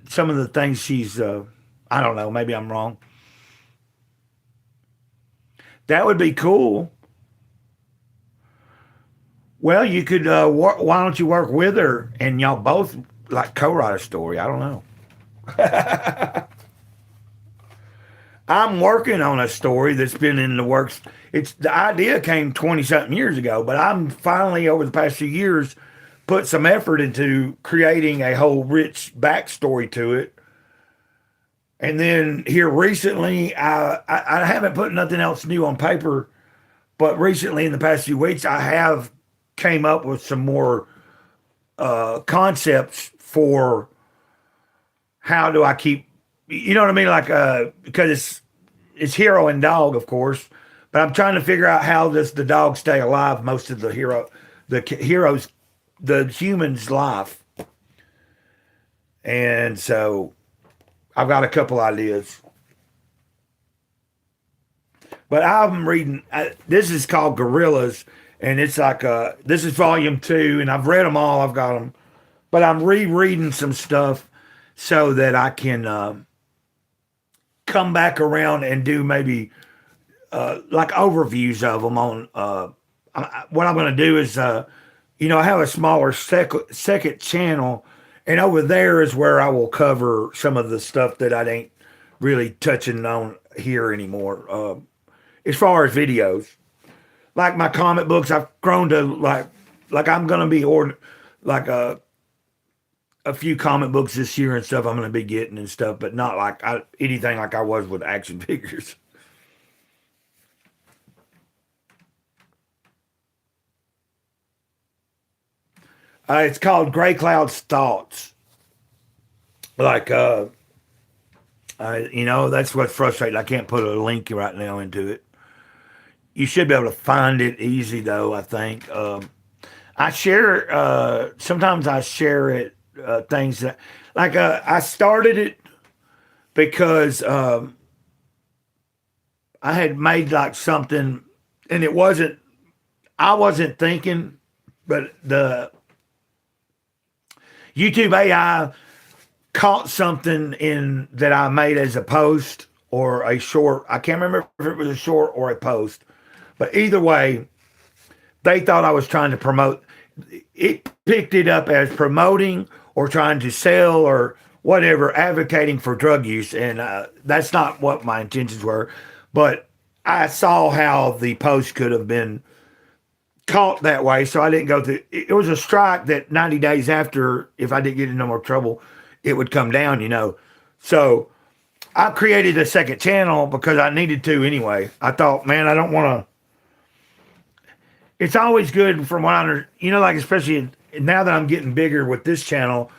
some of the things she's. I don't know. Maybe I'm wrong. That would be cool. Well, you could. Why don't you work with her and y'all both like co-write a story? I don't know. I'm working on a story that's been in the works. It's the idea came 20 something years ago, but I'm finally over the past few years put some effort into creating a whole rich backstory to it. And then here recently, I haven't put nothing else new on paper, but recently in the past few weeks, I have came up with some more concepts for how do I keep, you know what I mean? Like, because it's hero and dog, of course, but I'm trying to figure out how does the dog stay alive most of the hero's, the human's life. And so I've got a couple ideas. But I'm reading, this is called Gorillas, and it's like, this is volume two, and I've read them all, I've got them. But I'm rereading some stuff so that I can come back around and do maybe like overviews of them on what I'm going to do is I have a smaller second channel, and over there is where I will cover some of the stuff that I ain't really touching on here anymore. As far as videos, like my comic books, I've grown to like I'm going to be like a few comic books this year and stuff I'm going to be getting and stuff, but not like anything like I was with action figures. It's called Gray Cloud's Thoughts. Like, that's what's frustrating. I can't put a link right now into it. You should be able to find it easy, though, I think. I share, sometimes I share it, things that, like, I started it because I had made like something, and I wasn't thinking, but the YouTube AI caught something in that I made as a post or a short. I can't remember if it was a short or a post, but either way, they thought I was trying to promote. It picked it up as promoting or trying to sell or whatever, advocating for drug use, and that's not what my intentions were. But I saw how the post could have been caught that way, so I didn't go through. It was a strike that 90 days after, if I didn't get in no more trouble, it would come down. So I created a second channel because I needed to anyway. I thought, man, I don't want to. It's always good from what like especially now that I'm getting bigger with this channel,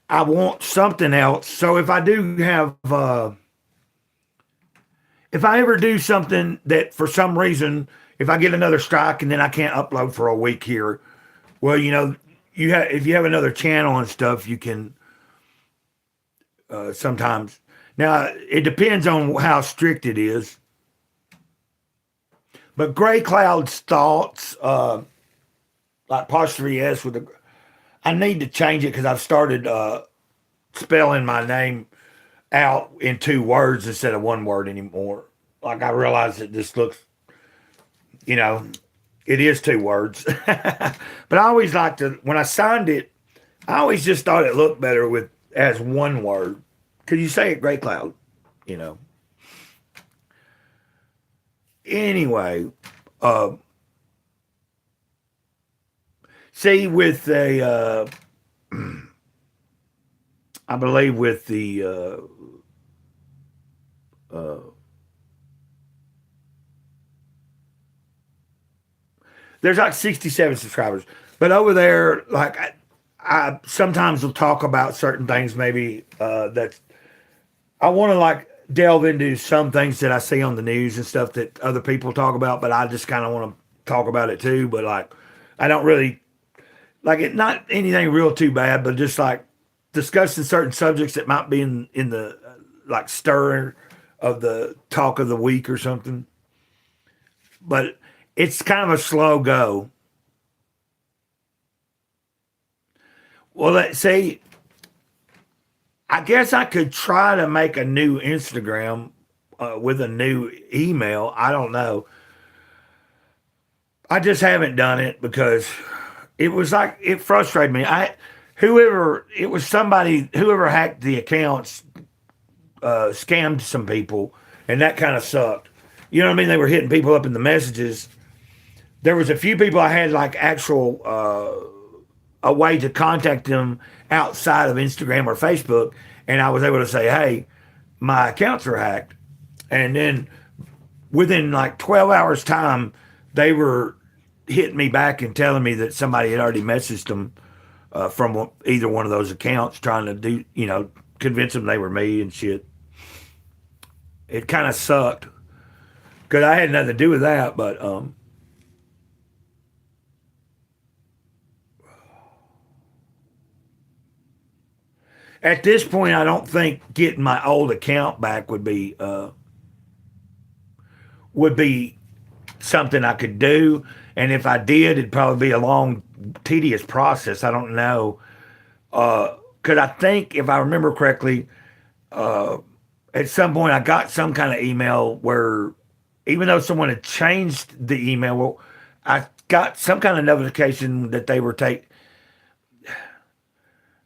I want something else. So if I do have, if I ever do something that for some reason, if I get another strike and then I can't upload for a week here, well, if you have another channel and stuff, you can sometimes. Now it depends on how strict it is. But Gray Cloud's Thoughts, like apostrophe S with a, I need to change it because I've started spelling my name out in two words instead of one word anymore. Like I realize that this looks, it is two words. But I always like to, when I signed it, I always just thought it looked better with as one word. Because you say it Gray Cloud, you know. Anyway, see with a, I believe with the, there's like 67 subscribers, but over there, like I sometimes will talk about certain things, maybe that I want to like delve into some things that I see on the news and stuff that other people talk about, but I just kind of want to talk about it too. But like, I don't really like it, not anything real too bad, but just like discussing certain subjects that might be in the like stir of the talk of the week or something. But it's kind of a slow go. Well, let's see. I guess I could try to make a new Instagram with a new email. I don't know. I just haven't done it because it was like it frustrated me. I whoever it was somebody whoever hacked the accounts scammed some people, and that kind of sucked. You know what I mean? They were hitting people up in the messages. There was a few people I had like actual a way to contact them outside of Instagram or Facebook, and I was able to say, "Hey, my accounts are hacked," and then within like 12 hours time, they were hitting me back and telling me that somebody had already messaged them from either one of those accounts, trying to do convince them they were me and shit. It kind of sucked because I had nothing to do with that, but at this point, I don't think getting my old account back would be something I could do. And if I did, it'd probably be a long, tedious process. I don't know. Because I think, if I remember correctly, at some point I got some kind of email where, even though someone had changed the email, well, I got some kind of notification that they were take.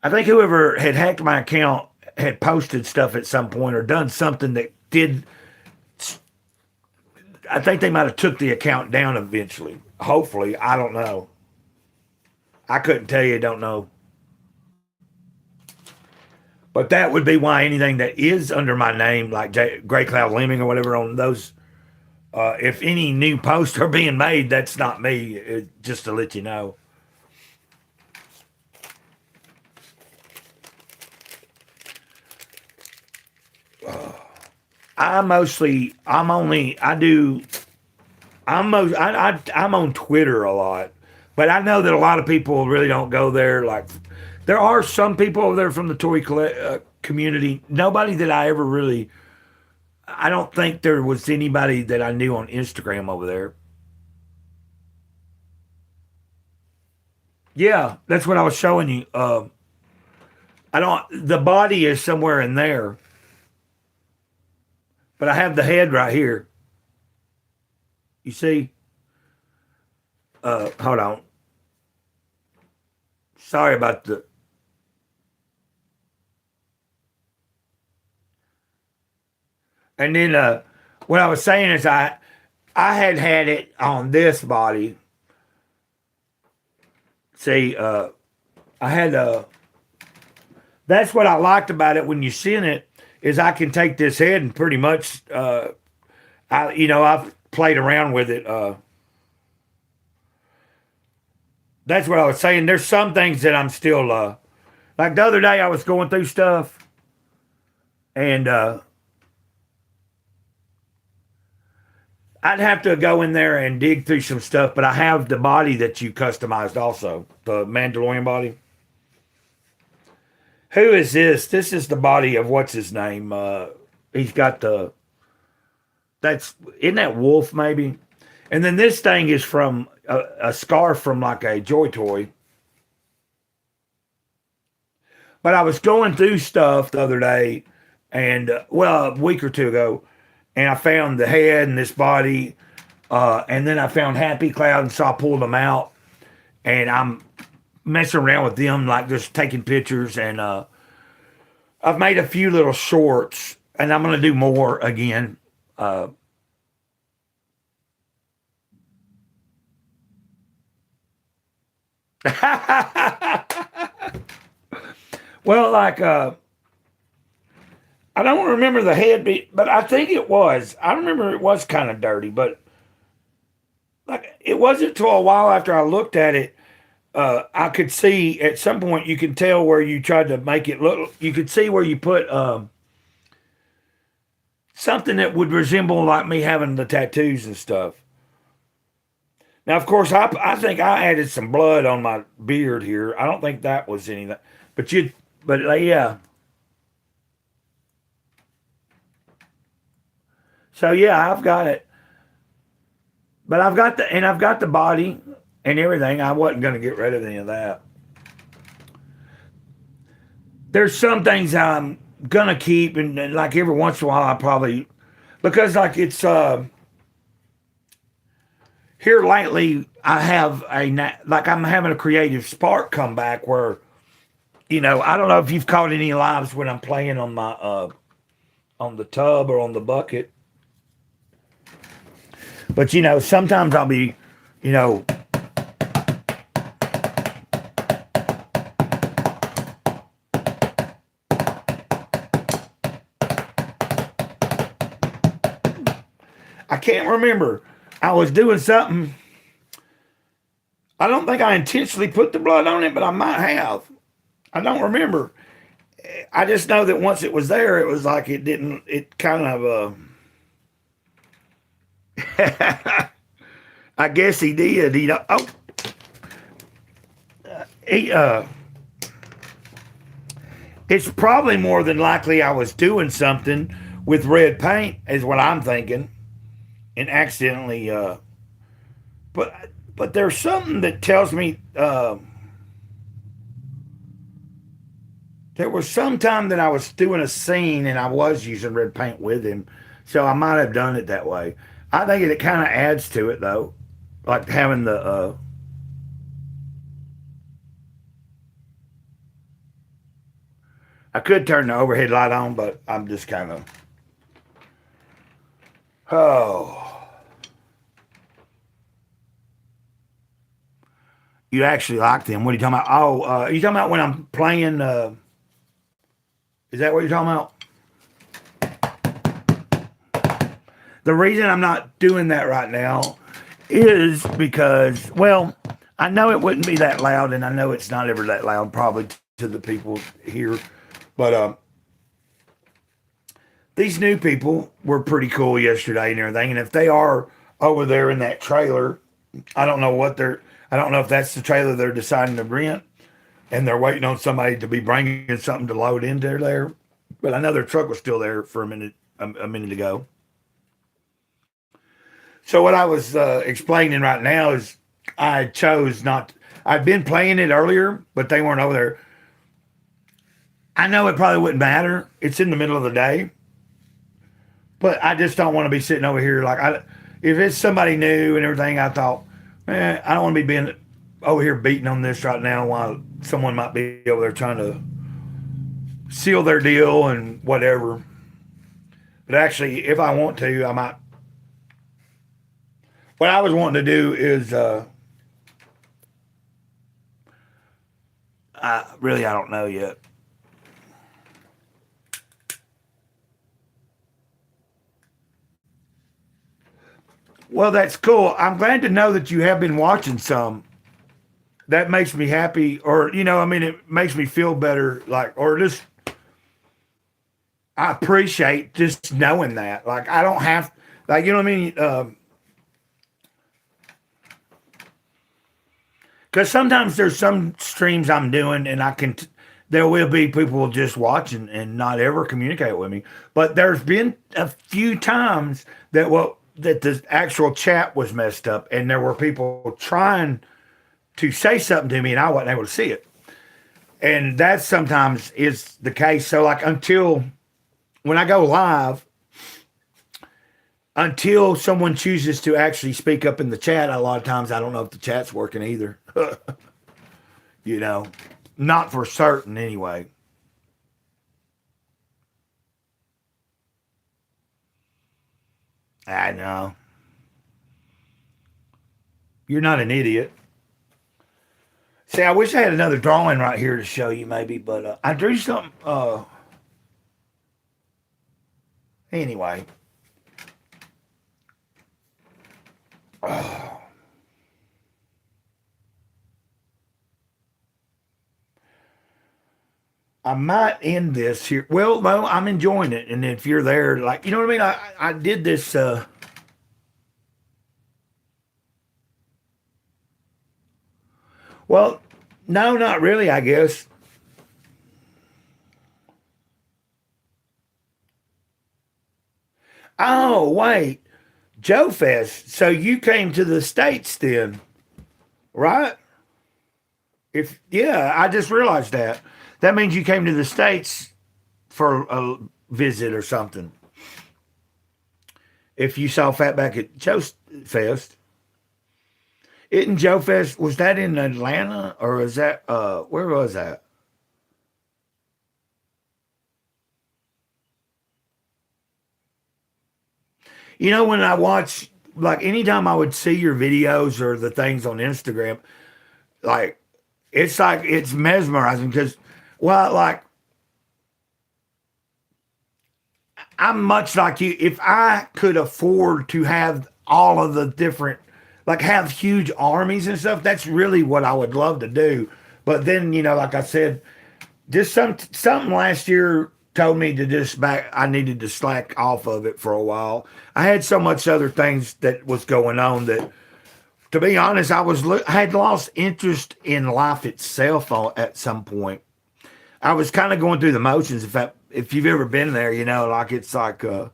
I think whoever had hacked my account had posted stuff at some point or done something that did. I think they might have took the account down eventually. Hopefully, I don't know. I couldn't tell you. Don't know. But that would be why anything that is under my name, like Grey Cloud Lemming or whatever, on those, if any new posts are being made, that's not me. Just to let you know. I'm on Twitter a lot, but I know that a lot of people really don't go there. Like, there are some people over there from the community. Nobody that I ever really. I don't think there was anybody that I knew on Instagram over there. Yeah, that's what I was showing you. I don't. The body is somewhere in there, but I have the head right here. You see? Hold on. Sorry about the. And then what I was saying is I had it on this body. See, I had that's what I liked about it when you seen it is I can take this head and pretty much I've played around with it. That's what I was saying. There's some things that I'm still like the other day I was going through stuff and I'd have to go in there and dig through some stuff, but I have the body that you customized also, the Mandalorian body. Who is this? This is the body of what's his name? He's got the that's isn't that Wolf maybe? And then this thing is from a scarf from like a Joy Toy. But I was going through stuff the other day, and well, a week or two ago, and I found the head and this body, and then I found Happy Cloud, and so I pulled them out, and I'm messing around with them, like just taking pictures, and I've made a few little shorts, and I'm gonna do more again. Uh, well, like I don't remember the head, but I think it was. I remember it was kind of dirty, but like it wasn't until a while after I looked at it. I could see at some point you can tell where you tried to make it look. You could see where you put something that would resemble like me having the tattoos and stuff. Now, of course, I think I added some blood on my beard here. I don't think that was anything, but yeah. So yeah, I've got it, but I've got the body and everything. I wasn't going to get rid of any of that. there's some things I'm gonna keep, and like every once in a while I probably, because like it's here lately I have like I'm having a creative spark come back where I don't know if you've caught any lives when I'm playing on my on the tub or on the bucket, but sometimes I'll be you know I can't remember. I was doing something. I don't think I intentionally put the blood on it, but I might have. I don't remember. I just know that once it was there, it was like it didn't. It kind of. I guess he did. Oh, he. It's probably more than likely I was doing something with red paint, is what I'm thinking, and accidentally. But but there's something that tells me there was some time that I was doing a scene and I was using red paint with him, so I might have done it that way. I think it kind of adds to it though, like having the. I could turn the overhead light on, but I'm just kind of. Oh, you actually like them? What are you talking about? Oh, are you talking about when I'm playing? Is that what you're talking about? The reason I'm not doing that right now is because, well, I know it wouldn't be that loud, and I know it's not ever that loud, probably to the people here. But these new people were pretty cool yesterday and everything. And if they are over there in that trailer, I don't know what they're. I don't know if that's the trailer they're deciding to rent, and they're waiting on somebody to be bringing something to load into there. But I know their truck was still there for a minute ago. So what I was explaining right now is I chose not. I'd been playing it earlier, but they weren't over there. I know it probably wouldn't matter. It's in the middle of the day, but I just don't want to be sitting over here like if it's somebody new and everything. I thought, man, I don't want to be being over here beating on this right now while someone might be over there trying to seal their deal and whatever. But actually, if I want to, I might. What I was wanting to do is, I don't know yet. Well, that's cool. I'm glad to know that you have been watching some. That makes me happy, or I mean, it makes me feel better. Like, or just I appreciate just knowing that. Like, I don't have, like, you know what I mean? Because sometimes there's some streams I'm doing, and there will be people just watching and not ever communicate with me. But there's been a few times that the actual chat was messed up, and there were people trying to say something to me, and I wasn't able to see it. And that sometimes is the case. So, like, until when I go live, until someone chooses to actually speak up in the chat, a lot of times I don't know if the chat's working either. you know, Not for certain anyway. I know. You're not an idiot. See, I wish I had another drawing right here to show you, maybe, but I drew something. Anyway, I might end this here. Well, no, I'm enjoying it, and if you're there, like, you know what I mean. I did this. Well, no, not really. I guess. Oh, wait, Joe Fest. So you came to the States then, right? If yeah, I just realized that. That means you came to the States for a visit or something. If you saw Fatback at Joe Fest, isn't Joe Fest, was that in Atlanta or is that where was that? You know, when I watch, like, anytime I would see your videos or the things on Instagram, like, it's mesmerizing because, well, like, I'm much like you. If I could afford to have all of the different, like, have huge armies and stuff, that's really what I would love to do. But then, like I said, just something last year told me to just back. I needed to slack off of it for a while. I had so much other things that was going on that, to be honest, I had lost interest in life itself at some point. I was kind of going through the motions. If you've ever been there, like it's like, oh,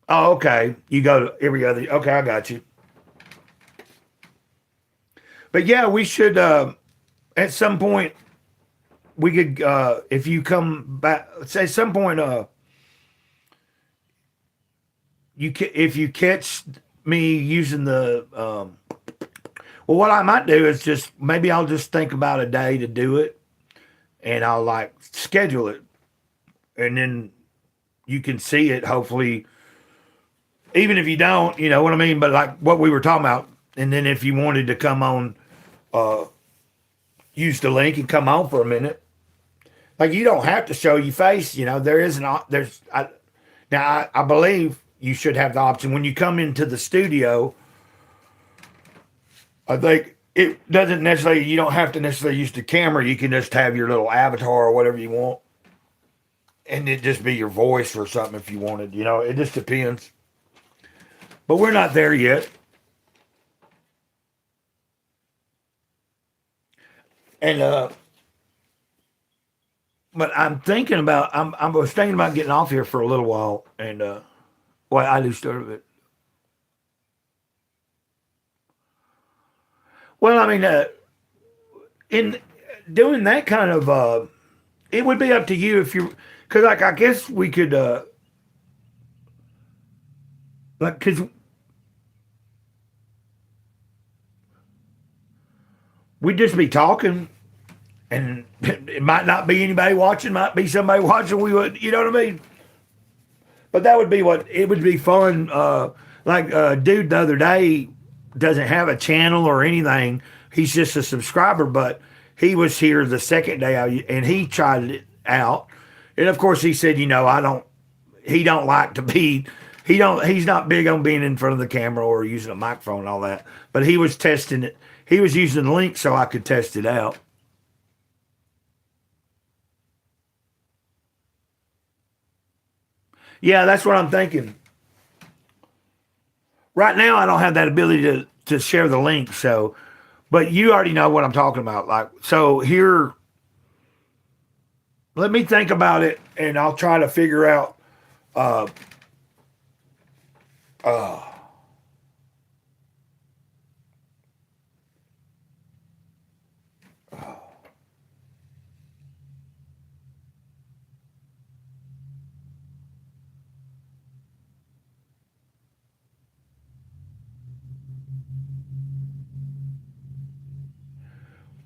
okay, you go to every other. Okay, I got you. But yeah, we should at some point we could if you come back, say at some point if you catch me using the well, what I might do is just maybe I'll just think about a day to do it, and I'll like schedule it, and then you can see it. Hopefully, even if you don't, you know what I mean. But like what we were talking about, and then if you wanted to come on, uh, use the link and come on for a minute. Like you don't have to show your face. There is there's now I believe you should have the option when you come into the studio. I think it doesn't necessarily, you don't have to necessarily use the camera. You can just have your little avatar or whatever you want. And it just be your voice or something if you wanted. It just depends. But we're not there yet. And, but I was thinking about getting off here for a little while. And, well, I do start of it. Well, I mean, in doing that kind of, it would be up to you if you, because like I guess we could, like, because we'd just be talking, and it might not be anybody watching, might be somebody watching. We would, you know what I mean? But that would be what it would be fun. Like dude the other day doesn't have a channel or anything. He's just a subscriber, but he was here the second day and he tried it out. And of course he said, I don't. He don't like to be. He's not big on being in front of the camera or using a microphone and all that. But he was testing it. He was using the link so I could test it out. Yeah, that's what I'm thinking. Right now, I don't have that ability to share the link. So, but you already know what I'm talking about. Like, so here, let me think about it, and I'll try to figure out. Uh, uh,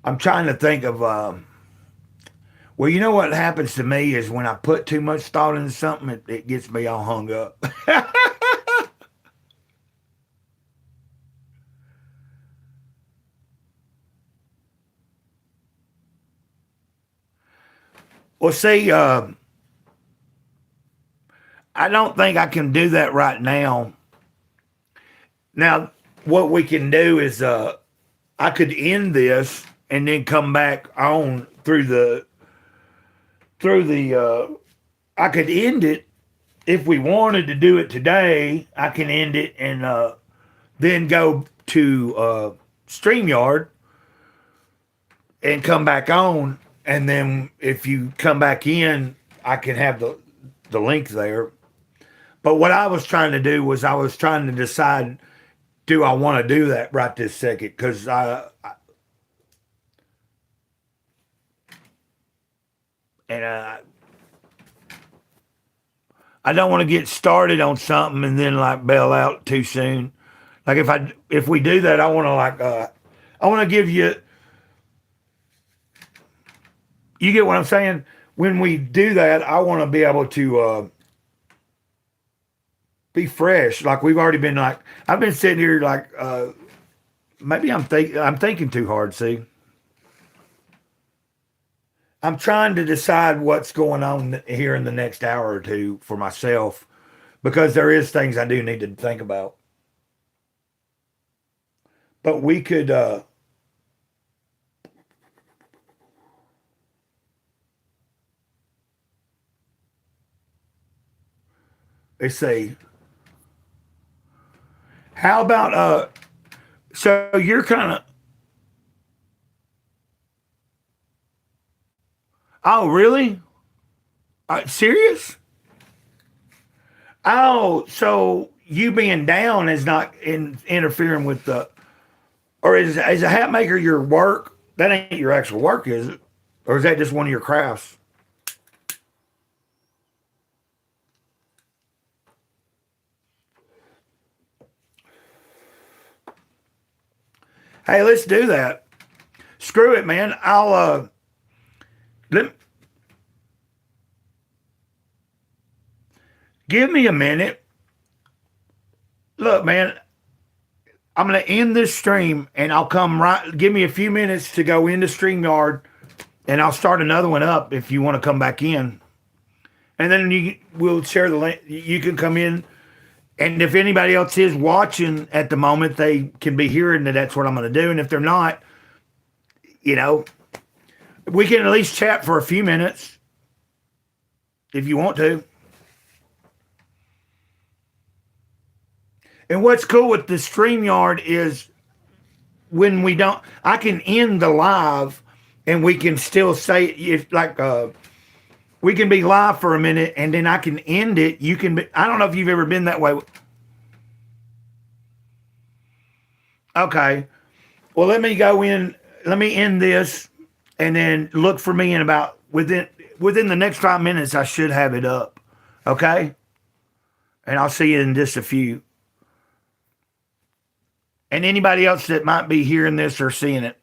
I'm trying to think of. Well, you know what happens to me is when I put too much thought into something, it gets me all hung up. Well, see, I don't think I can do that right now. Now, what we can do is I could end this and then come back on through the I could end it if we wanted to do it today. I can end it and then go to StreamYard and come back on, and then if you come back in, I can have the link there. But what I was trying to do was I was trying to decide, do I want to do that right this second? Because and I don't want to get started on something and then like bail out too soon. Like if we do that, I want to I want to give you, you get what I'm saying? When we do that, I want to be able to be fresh. Like we've already been like, I've been sitting here like maybe I'm thinking too hard, see? I'm trying to decide what's going on here in the next hour or two for myself because there is things I do need to think about. But we could let's see. How about so you're kind of, oh really? Serious? Oh, so you being down is not interfering with the, or is a hat maker your work? That ain't your actual work, is it? Or is that just one of your crafts? Hey, let's do that. Screw it, man. I'll let, give me a minute. Look, man, I'm gonna end this stream and I'll come right. Give me a few minutes to go into StreamYard, and I'll start another one up if you want to come back in. And then we'll share the link. You can come in, and if anybody else is watching at the moment, they can be hearing that that's what I'm going to do. And if they're not, you know, we can at least chat for a few minutes if you want to. And what's cool with the StreamYard is when we don't, I can end the live and we can still say, if like, we can be live for a minute and then I can end it. You can be, I don't know if you've ever been that way. Okay. Well, let me go in, let me end this and then look for me in about within the next 5 minutes, I should have it up. Okay. And I'll see you in just a few. And anybody else that might be hearing this or seeing it.